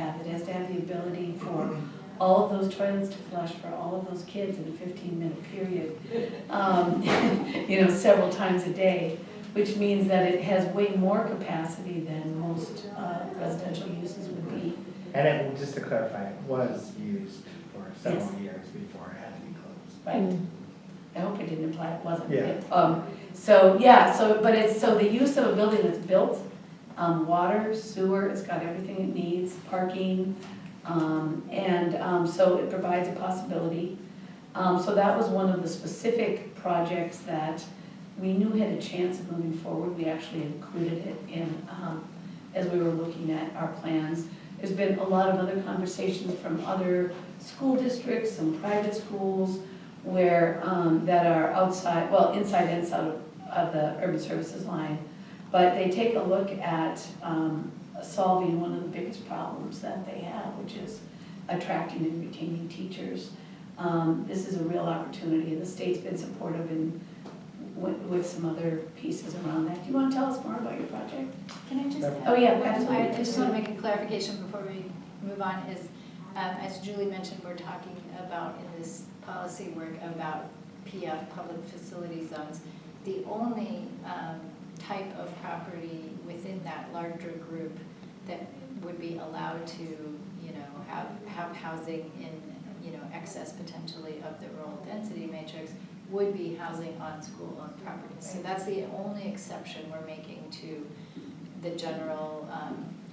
S9: have the ability for all of those toilets to flush for all of those kids in a 15-minute period, several times a day, which means that it has way more capacity than most residential uses would be.
S12: And it, just to clarify, it was used for several years before it had to be closed.
S9: Right. I hope I didn't imply it wasn't.
S12: Yeah.
S9: So the use of a building that's built, water, sewer, it's got everything it needs, parking, so it provides a possibility. So that was one of the specific projects that we knew had a chance of moving forward. We actually included it in, as we were looking at our plans. There's been a lot of other conversations from other school districts, some private schools, where, that are outside, well, inside and outside of the urban services line. But they take a look at solving one of the biggest problems that they have, which is attracting and retaining teachers. This is a real opportunity. The state's been supportive with some other pieces around that. Do you want to tell us more about your project?
S1: Can I just?
S9: Oh, yeah,
S1: I
S9: absolutely.
S1: just want to make a clarification before we move on, is, as Julie mentioned, we're talking about in this policy work about PF, public facility zones. The only type of property within that larger group that would be allowed to, have housing in, excess potentially of the rural density matrix would be housing on school-owned properties. So that's the only exception we're making to the general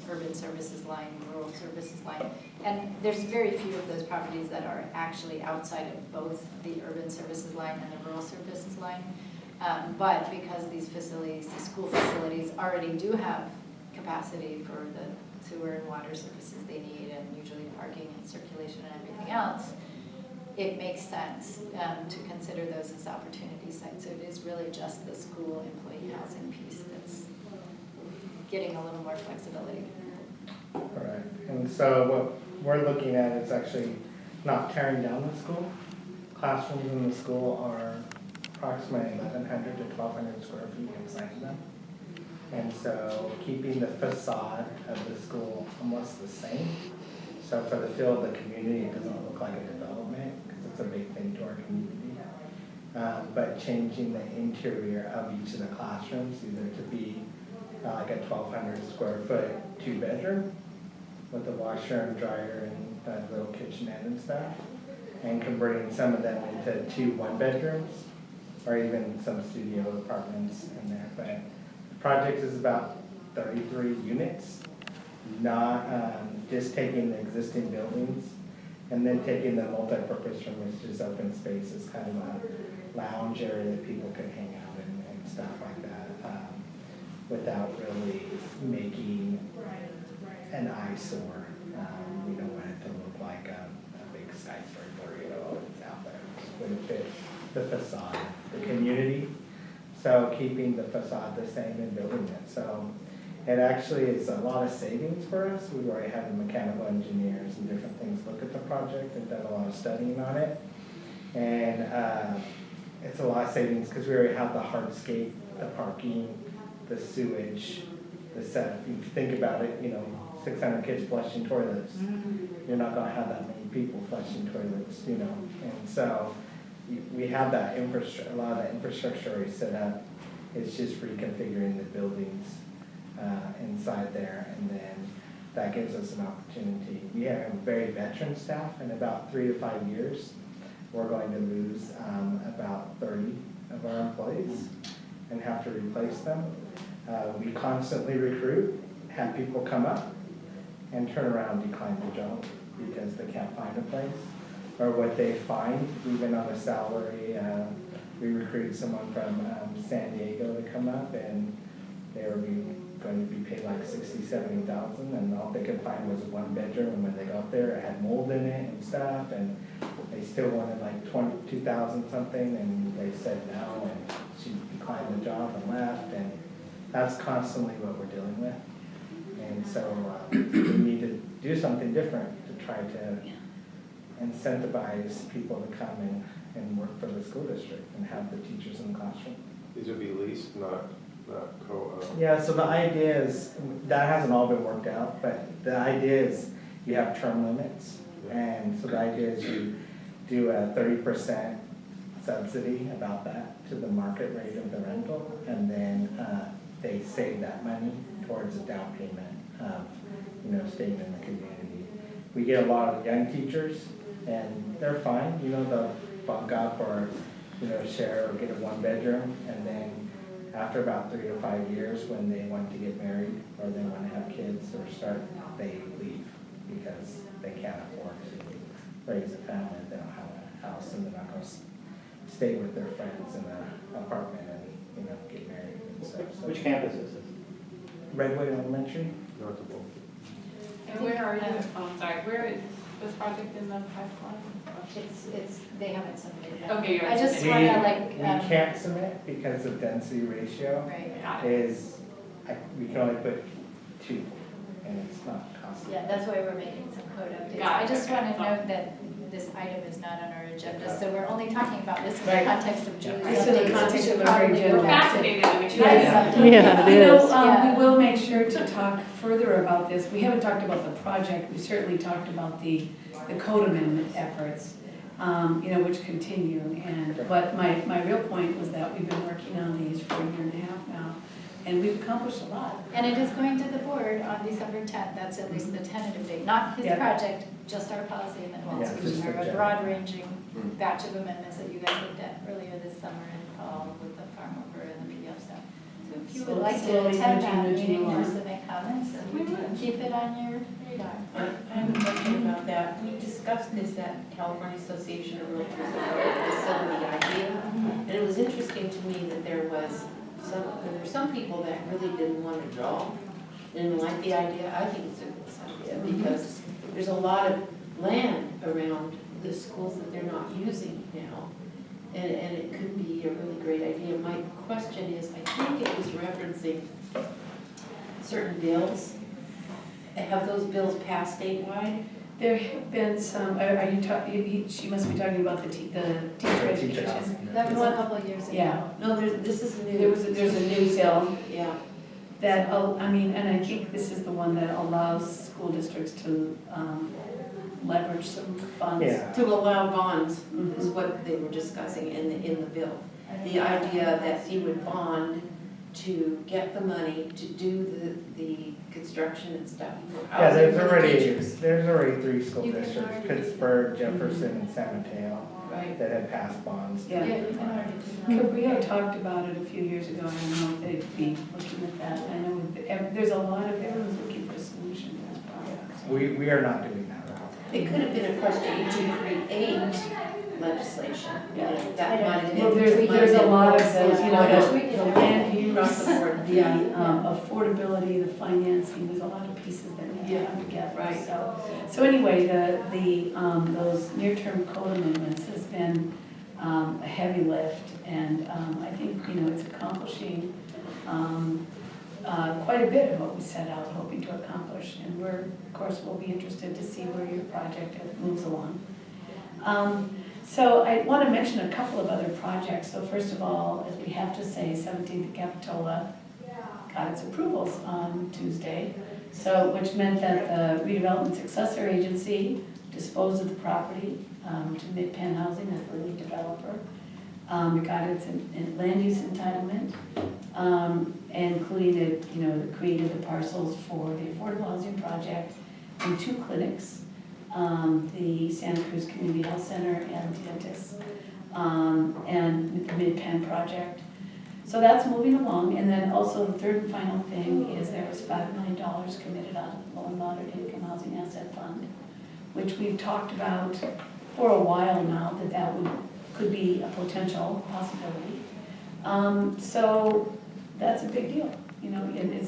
S1: urban services line, rural services line. And there's very few of those properties that are actually outside of both the urban services line and the rural services line. But because these facilities, the school facilities already do have capacity for the sewer and water services they need, and usually parking and circulation and everything else, it makes sense to consider those as opportunity sites. So it is really just the school employee housing piece that's getting a little more flexibility.
S12: All right, and so what we're looking at is actually not tearing down the school. Classrooms in the school are approximately 1,100 to 1,200 square feet inside of them. And so keeping the facade of the school almost the same. So for the feel of the community, it doesn't look like a development, because it's a big thing to our community. But changing the interior of each of the classrooms, either to be like a 1,200 square foot 2-bedroom with a washer and dryer and a little kitchenette and stuff, and converting some of them into 2 1-bedrooms, or even some studio apartments in there. But the project is about 33 units, not just taking the existing buildings and then taking the multi-purpose room, which is open spaces, kind of a lounge area that people can hang out in and stuff like that, without really making an eyesore. We don't want it to look like a big skyscraper, it's out there. It wouldn't fit the facade, the community. So keeping the facade the same and building it. So it actually is a lot of savings for us. We've already had the mechanical engineers and different things look at the project and done a lot of studying on it. And it's a lot of savings because we already have the hardscape, the parking, the sewage, the set. If you think about it, 600 kids flushing toilets. You're not going to have that many people flushing toilets, And so we have that infrastructure, a lot of that infrastructure already set up. It's just reconfiguring the buildings inside there, and then that gives us an opportunity. We have a very veteran staff. In about 3 to 5 years, we're going to lose about 30 of our employees and have to replace them. We constantly recruit, have people come up and turn around and decline the job because they can't find a place. Or what they find, even on a salary, we recruited someone from San Diego to come up, and they were going to be paid like $60,000, $70,000, and all they could find was a 1-bedroom, and when they got there, it had mold in it and stuff, and they still wanted like $22,000 something, and they said no, and she declined the job and left, and that's constantly what we're dealing with. And so we need to do something different to try to incentivize people to come and work for the school district and have the teachers in the classroom.
S8: These would be leased, not co.
S12: Yeah, so the idea is, that hasn't all been worked out, but the idea is you have term limits. And so the idea is you do a 30% subsidy, about that, to the market rate of the rental, and then they save that money towards a down payment of, staying in the community. We get a lot of young teachers, and they're fine, they'll bunk up or, share or get a 1-bedroom, and then after about 3 to 5 years, when they want to get married or they want to have kids or start, they leave because they can't afford to raise a family. They don't have a house, and they're not going to stay with their friends in an apartment and get married and stuff. So
S7: Which campus is this?
S12: Redwood Elementary.
S8: North of Bolton.
S11: And where are you? Oh, I'm sorry, where is this project in the pipeline?
S1: They haven't submitted.
S11: Okay, you're
S1: I just
S12: We
S1: wanna
S12: can't submit because the density ratio
S1: right.
S11: Got it.
S12: is, we can only put 2, and it's not costly.
S1: Yeah, that's why we're making some code updates.
S11: Got it,
S1: I just
S11: okay.
S1: want to note that this item is not on our agenda, so we're only talking about this in the
S9: Right.
S1: context of Julie's
S9: It's in the
S1: update. So we
S9: context
S1: should
S9: of our
S1: probably
S9: agenda.
S1: go
S11: We're
S1: back to
S11: fascinated, we should.
S1: Julie's
S9: Yeah.
S1: update.
S10: Yeah, it is.
S1: Yeah.
S9: We will make sure to talk further about this. We haven't talked about the project, we certainly talked about the code amendment efforts, which continue. But my real point was that we've been working on these for a year and a half now, and we've accomplished a lot.
S1: And it is going to the board on December 10th. That's at least the tentative date, not his
S9: Yeah.
S1: project, just our policy amendments,
S12: Yeah,
S1: which
S12: just
S1: are
S12: the
S1: a
S12: general.
S1: broad-ranging batch of amendments that you guys looked at earlier this summer and fall with the farm over and the PDF stuff. So if you would like to
S9: Slowly
S1: attend that
S9: nudging
S1: meeting or
S9: along.
S1: submit comments, keep it on your radar.
S13: I have a question about that. We discussed this at California Association of Realtors about the facility idea. And it was interesting to me that there were some people that really didn't want to draw, didn't like the idea. I think it's a good idea because there's a lot of land around the schools that they're not using now. And it could be a really great idea. My question is, I think it was referencing certain bills. Have those bills passed statewide?
S9: There have been some, are you talking, she must be talking about the teacher education.
S1: That was a couple of years ago.
S9: Yeah.
S13: No, this is new.
S9: There's a new bill
S13: Yeah.
S9: that, and I think this is the one that allows school districts to leverage some funds.
S12: Yeah.
S13: To allow bonds
S9: Mhm.
S13: is what they were discussing in the bill. The idea that he would bond to get the money to do the construction and stuff for
S12: Yeah,
S13: housing for the teachers.
S12: there's already 3 school
S1: You can
S12: districts,
S1: already-
S12: Pittsburgh, Jefferson, and San Mateo,
S13: Right.
S12: that have passed bonds.
S9: Yeah.
S1: Yeah, you can already do that.
S9: Cabrillo talked about it a few years ago, I don't know if they'd be looking at that. I know there's a lot of, everyone's looking for a solution to this problem.
S12: We are not doing that.
S13: It could have been a question to create legislation. You know, that might have been.
S9: Well, there's a lot of those, the land use,
S13: Across the board,
S9: the
S13: yeah.
S9: affordability, the financing, there's a lot of pieces that need to
S13: Yeah,
S9: come together.
S13: right.
S9: So anyway, those near-term code amendments has been a heavy lift, and I think, it's accomplishing quite a bit of what we set out hoping to accomplish. And of course, we'll be interested to see where your project moves along. So I want to mention a couple of other projects. So first of all, as we have to say, 17th Capitola got its approvals on Tuesday, which meant that the redevelopment successor agency disposed of the property to Mid-Penn Housing as the lead developer. It got its land use entitlement, including created the parcels for the affordable housing project and 2 clinics. The Santa Cruz Community Health Center and dentists, and the Mid-Penn project. So that's moving along, and then also the third and final thing is there was $5 million committed out of the Low and Moderate Income Housing Asset Fund, which we've talked about for a while now, that could be a potential possibility. So that's a big deal, you know, and it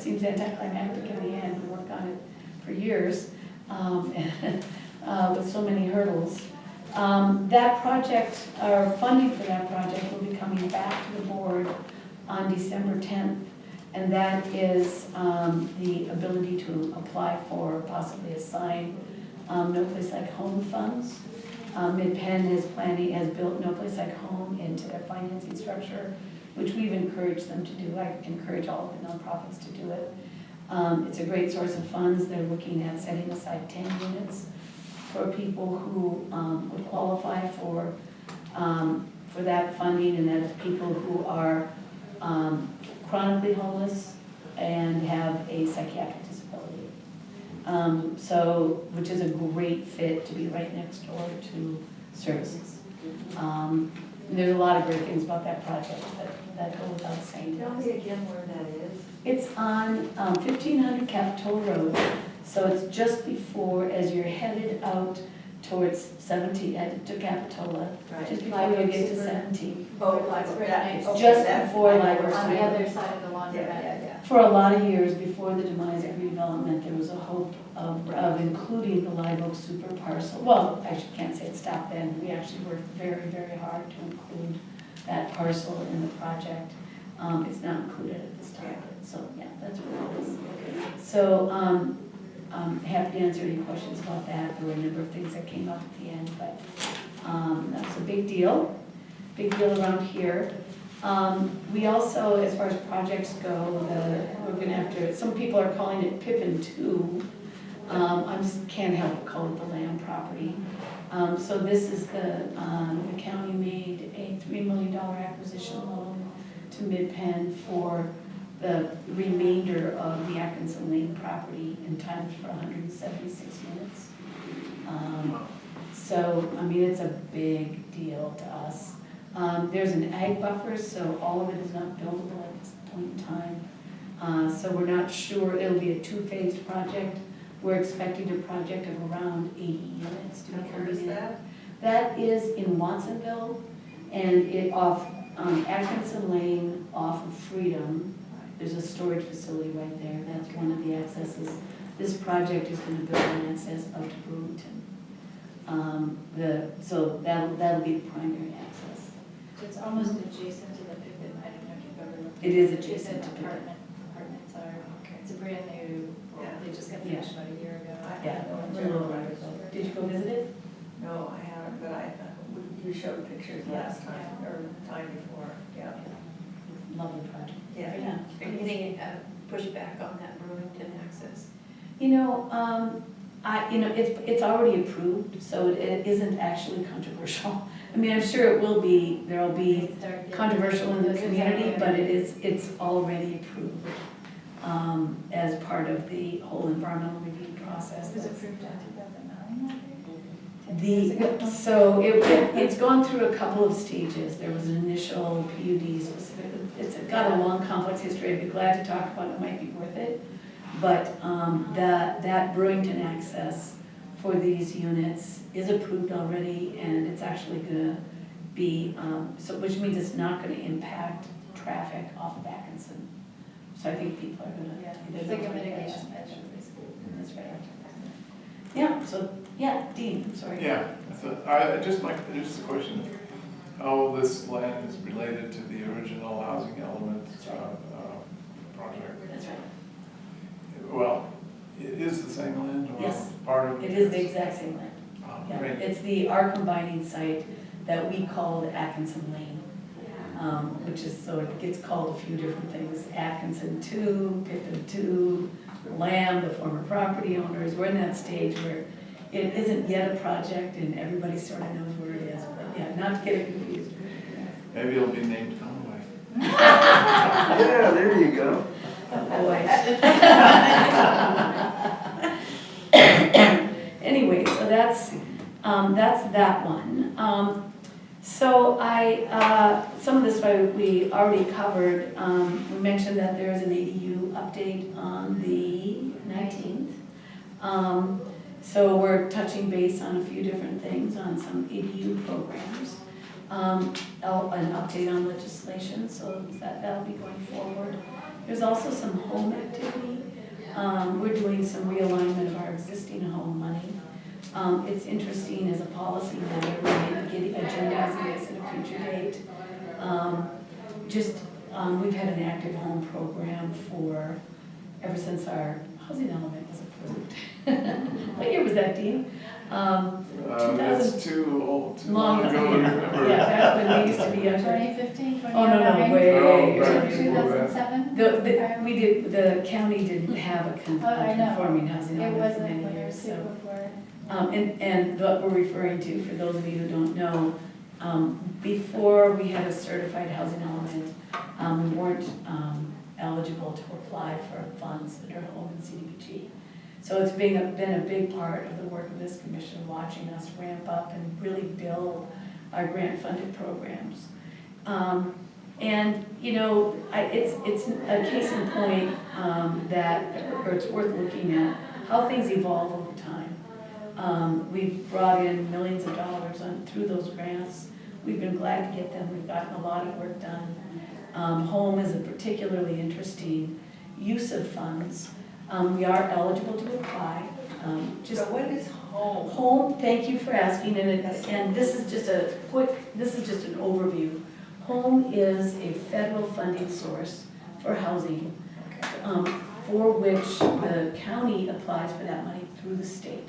S9: seems anticlimactic in the end. We worked on it for years, with so many hurdles. That project, our funding for that project will be coming back to the board on December 10th, and that is the ability to apply for possibly assign No Place Like Home funds. Mid-Penn has built No Place Like Home into their financing structure, which we've encouraged them to do. I encourage all of the nonprofits to do it. It's a great source of funds. They're looking at setting aside 10 units for people who would qualify for that funding, and that's people who are chronically homeless and have a psychiatric disability. Which is a great fit to be right next door to services. There's a lot of great things about that project that go without saying.
S4: Tell me again where that is.
S9: It's on 1500 Capitol Road, so it's just before, as you're headed out towards 17, to Capitola,
S4: Right.
S9: just before you get to 17.
S4: Oh,
S9: It's just before Library
S1: On the
S9: Street.
S1: other side of the laundromat.
S9: For a lot of years before the demise of redevelopment, there was a hope of including the Live Oak super parcel. Well, I can't say it stopped then. We actually worked very, very hard to include that parcel in the project. It's not included at this time, so yeah, that's what it is. So I'm happy to answer any questions about that. There were a number of things that came up at the end, but that's a big deal around here. We also, as far as projects go, we're gonna have to, some people are calling it Pippin 2. I just can't help but call it the land property. So this is the county made a $3 million acquisition loan to Mid-Penn for the remainder of the Atkinson Lane property entitled for 176 units. So, I mean, it's a big deal to us. There's an ag buffer, so all of it is not buildable at this point in time. So we're not sure, it'll be a two-phased project. We're expecting a project of around 80 units to be
S4: Where
S9: coming
S4: is
S9: in.
S4: that?
S9: That is in Watsonville, and it off Atkinson Lane off of Freedom. There's a storage facility right there. That's one of the accesses. This project is going to build an access out to Burlington. So that'll be the primary access.
S1: It's almost adjacent to the Pippin, I don't know if you've ever looked.
S9: It is adjacent to Pippin.
S1: Apartments are, it's a brand new, they just got
S9: Yeah.
S1: finished about a year ago.
S9: Yeah. Did you go visit it?
S4: No, I haven't, but you showed pictures last time, or time before, yeah.
S9: Lovely project.
S4: Yeah.
S13: Are you getting pushback on that Burlington access?
S9: You know, it's already approved, so it isn't actually controversial. I mean, I'm sure it will be, there'll be controversial in the community, but it's already approved as part of the whole environmental review process.
S1: It was approved in 2009,
S9: It's gone through a couple of stages. There was an initial PUD specific, it's got a long, complex history. I'd be glad to talk about it, might be worth it. But that Burlington access for these units is approved already, and it's actually gonna be, which means it's not gonna impact traffic off of Atkinson. So I think people are gonna.
S1: It's like a mitigation measure.
S9: That's right. Yeah, so, yeah, Dean, I'm sorry.
S6: Yeah, so just a question, how this land is related to the original housing element project?
S9: That's right.
S6: Well, it is the same land or
S9: Yes.
S6: part of it?
S9: It is the exact same land.
S6: Oh,
S9: Yeah,
S6: great.
S9: it's our combining site that we call Atkinson Lane, which is, so it gets called a few different things. Atkinson 2, Pippin 2, Lamb, the former property owners. We're in that stage where it isn't yet a project and everybody sort of knows where it is, but yeah, not to get it confused.
S6: Maybe it'll be named Conway.
S2: Yeah, there you go.
S9: Boy. Anyway, so that's that one. So some of this we already covered. We mentioned that there is an ADU update on the 19th. So we're touching base on a few different things on some ADU programs. An update on legislation, so that'll be going forward. There's also some home activity. We're doing some realignment of our existing home money. It's interesting as a policy matter, we may be agendizing this at a future date. We've had an active home program ever since our housing element was approved. What year was that, Dean? 2000.
S6: It's too old, too
S9: Long
S6: long ago to
S9: ago.
S6: remember.
S9: Yeah, back when we used to be younger.
S1: 2015, 2009?
S9: Oh, no, way.
S6: No, back before that.
S1: 2007?
S9: The county didn't have a
S1: I know.
S9: conforming housing
S1: It
S9: element for
S1: wasn't
S9: many
S1: when it
S9: years,
S1: was
S9: so.
S1: before.
S9: And what we're referring to, for those of you who don't know, before we had a certified housing element, we weren't eligible to apply for funds under home and CDBG. So it's been a big part of the work of this commission, watching us ramp up and really build our grant-funded programs. And, you know, it's a case in point or it's worth looking at how things evolve over time. We've brought in millions of dollars through those grants. We've been glad to get them. We've gotten a lot of work done. Home is a particularly interesting use of funds. We are eligible to apply.
S4: So what is home?
S9: Home, thank you for asking, and this is just an overview. Home is a federal funding source for housing, for which the county applies for that money through the state.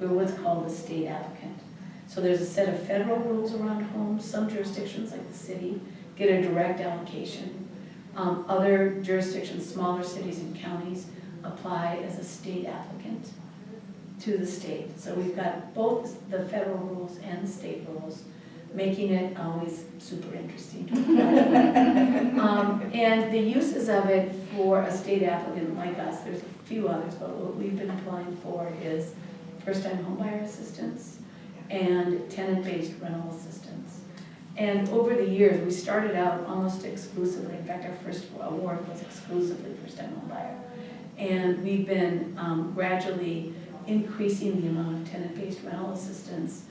S9: We're what's called a state applicant. So there's a set of federal rules around homes. Some jurisdictions, like the city, get a direct allocation. Other jurisdictions, smaller cities and counties, apply as a state applicant to the state. So we've got both the federal rules and the state rules, making it always super interesting to apply for. And the uses of it for a state applicant like us, there's a few others, but what we've been applying for is first-time homebuyer assistance and tenant-based rental assistance. And over the years, we started out almost exclusively, in fact, our first award was exclusively first-time homebuyer. And we've been gradually increasing the amount of tenant-based rental assistance,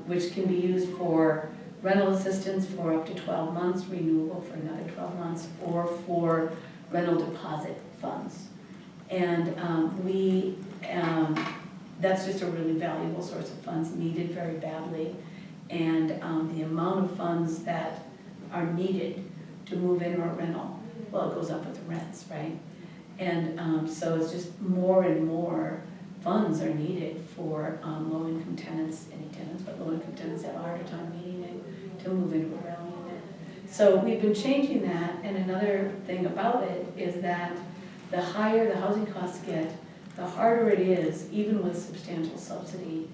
S9: which can be used for rental assistance for up to 12 months, renewable for another 12 months, or for rental deposit funds. And that's just a really valuable source of funds, needed very badly. And the amount of funds that are needed to move into a rental, well, it goes up with the rents, right? And so it's just more and more funds are needed for low-income tenants, any tenants, but low-income tenants have a harder time meeting it to move into a rental unit. So we've been changing that, and another thing about it is that the higher the housing costs get, the harder it is, even with substantial subsidy,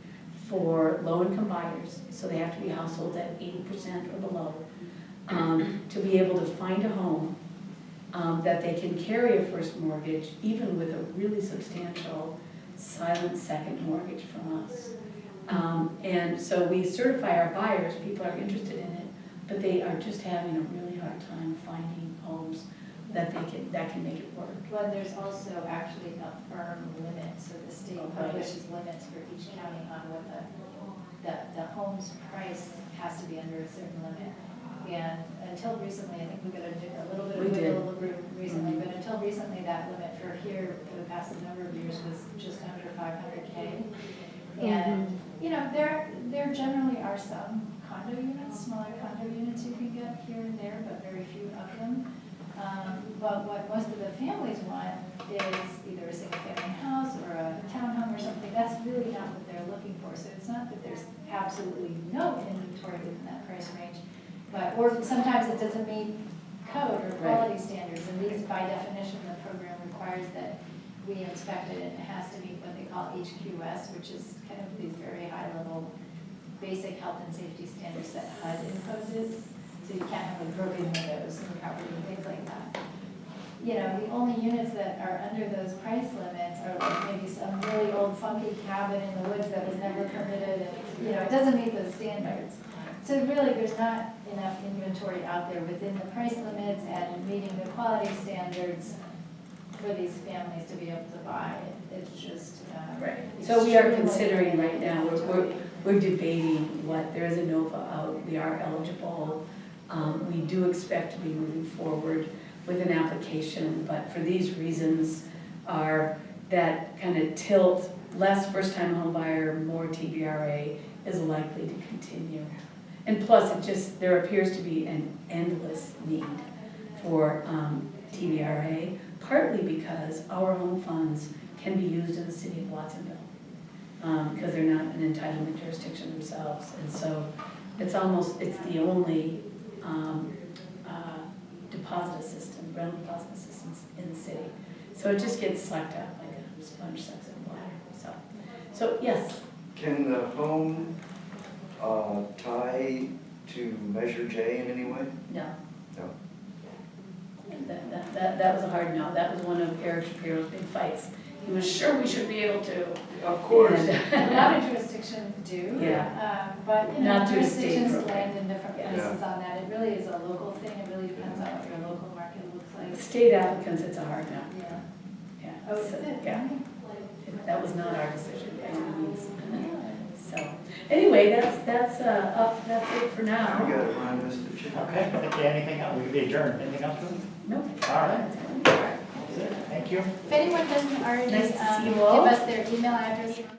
S9: for low-income buyers, so they have to be households at 80% or below, to be able to find a home that they can carry a first mortgage, even with a really substantial silent second mortgage from us. And so we certify our buyers, people are interested in it, but they are just having a really hard time finding homes that can make it work.
S1: Well, there's also actually a firm limit, so the state publishes limits for each county on what the home's price has to be under a certain limit. And until recently, I think we got a little bit of wiggle room recently, but until recently, that limit for here, for the past number of years, was just under 500K. And, you know, there generally are some condo units, smaller condo units you can get here and there, but very few of them. But what most of the families want is either a single-family house or a townhome or something. That's really not what they're looking for. So it's not that there's absolutely no inventory within that price range, or sometimes it doesn't meet code or quality standards. And these, by definition, the program requires that we inspect it, and it has to meet what they call HQS, which is kind of these very high-level basic health and safety standards that HUD imposes. So you can't have like broken windows in the property and things like that. You know, the only units that are under those price limits are like maybe some really old funky cabin in the woods that was never permitted, and, you know, it doesn't meet those standards. So really, there's not enough inventory out there within the price limits and meeting the quality standards for these families to be able to buy it. It's just.
S9: Right, so we are
S1: extremely
S9: considering right now,
S1: limited.
S9: we're debating what, there is a NOVA out, we are eligible. We do expect to be moving forward with an application, but for these reasons are that kind of tilt, less first-time home buyer, more TBRA is likely to continue. And plus, it just, there appears to be an endless need for TBRA, partly because our home funds can be used in the city of Watsonville, because they're not an entitlement jurisdiction themselves. And so it's almost, it's the only deposit assistance, rental deposit assistance in the city. So it just gets sucked up like a sponge sucks in water. So yes.
S2: Can the home tie to Measure J in any way?
S9: No.
S2: No.
S9: That was a hard no. That was one of Eric Shapiro's big fights. He was sure we should be able to.
S2: Of course.
S1: A lot of jurisdictions do.
S9: Yeah.
S1: But, you know,
S9: Not to a state
S1: jurisdictions
S9: program.
S1: land in different
S9: Yeah.
S1: places on that. It really is a local thing. It really depends on what your local market looks like.
S9: State applicants, it's a hard no.
S1: Yeah.
S9: Yeah.
S1: Oh, is
S9: So,
S1: it?
S9: Yeah. That was not our decision by any means. So, anyway, that's it for
S2: We
S9: now.
S2: got to run, Mr. Chair.
S7: Okay, okay, anything else? We could be adjourned. Anything else, Julie?
S9: Nope.
S7: All right. That's it. Thank you.
S1: If anyone doesn't already
S9: Nice to see you
S1: give
S9: all.
S1: us their email address.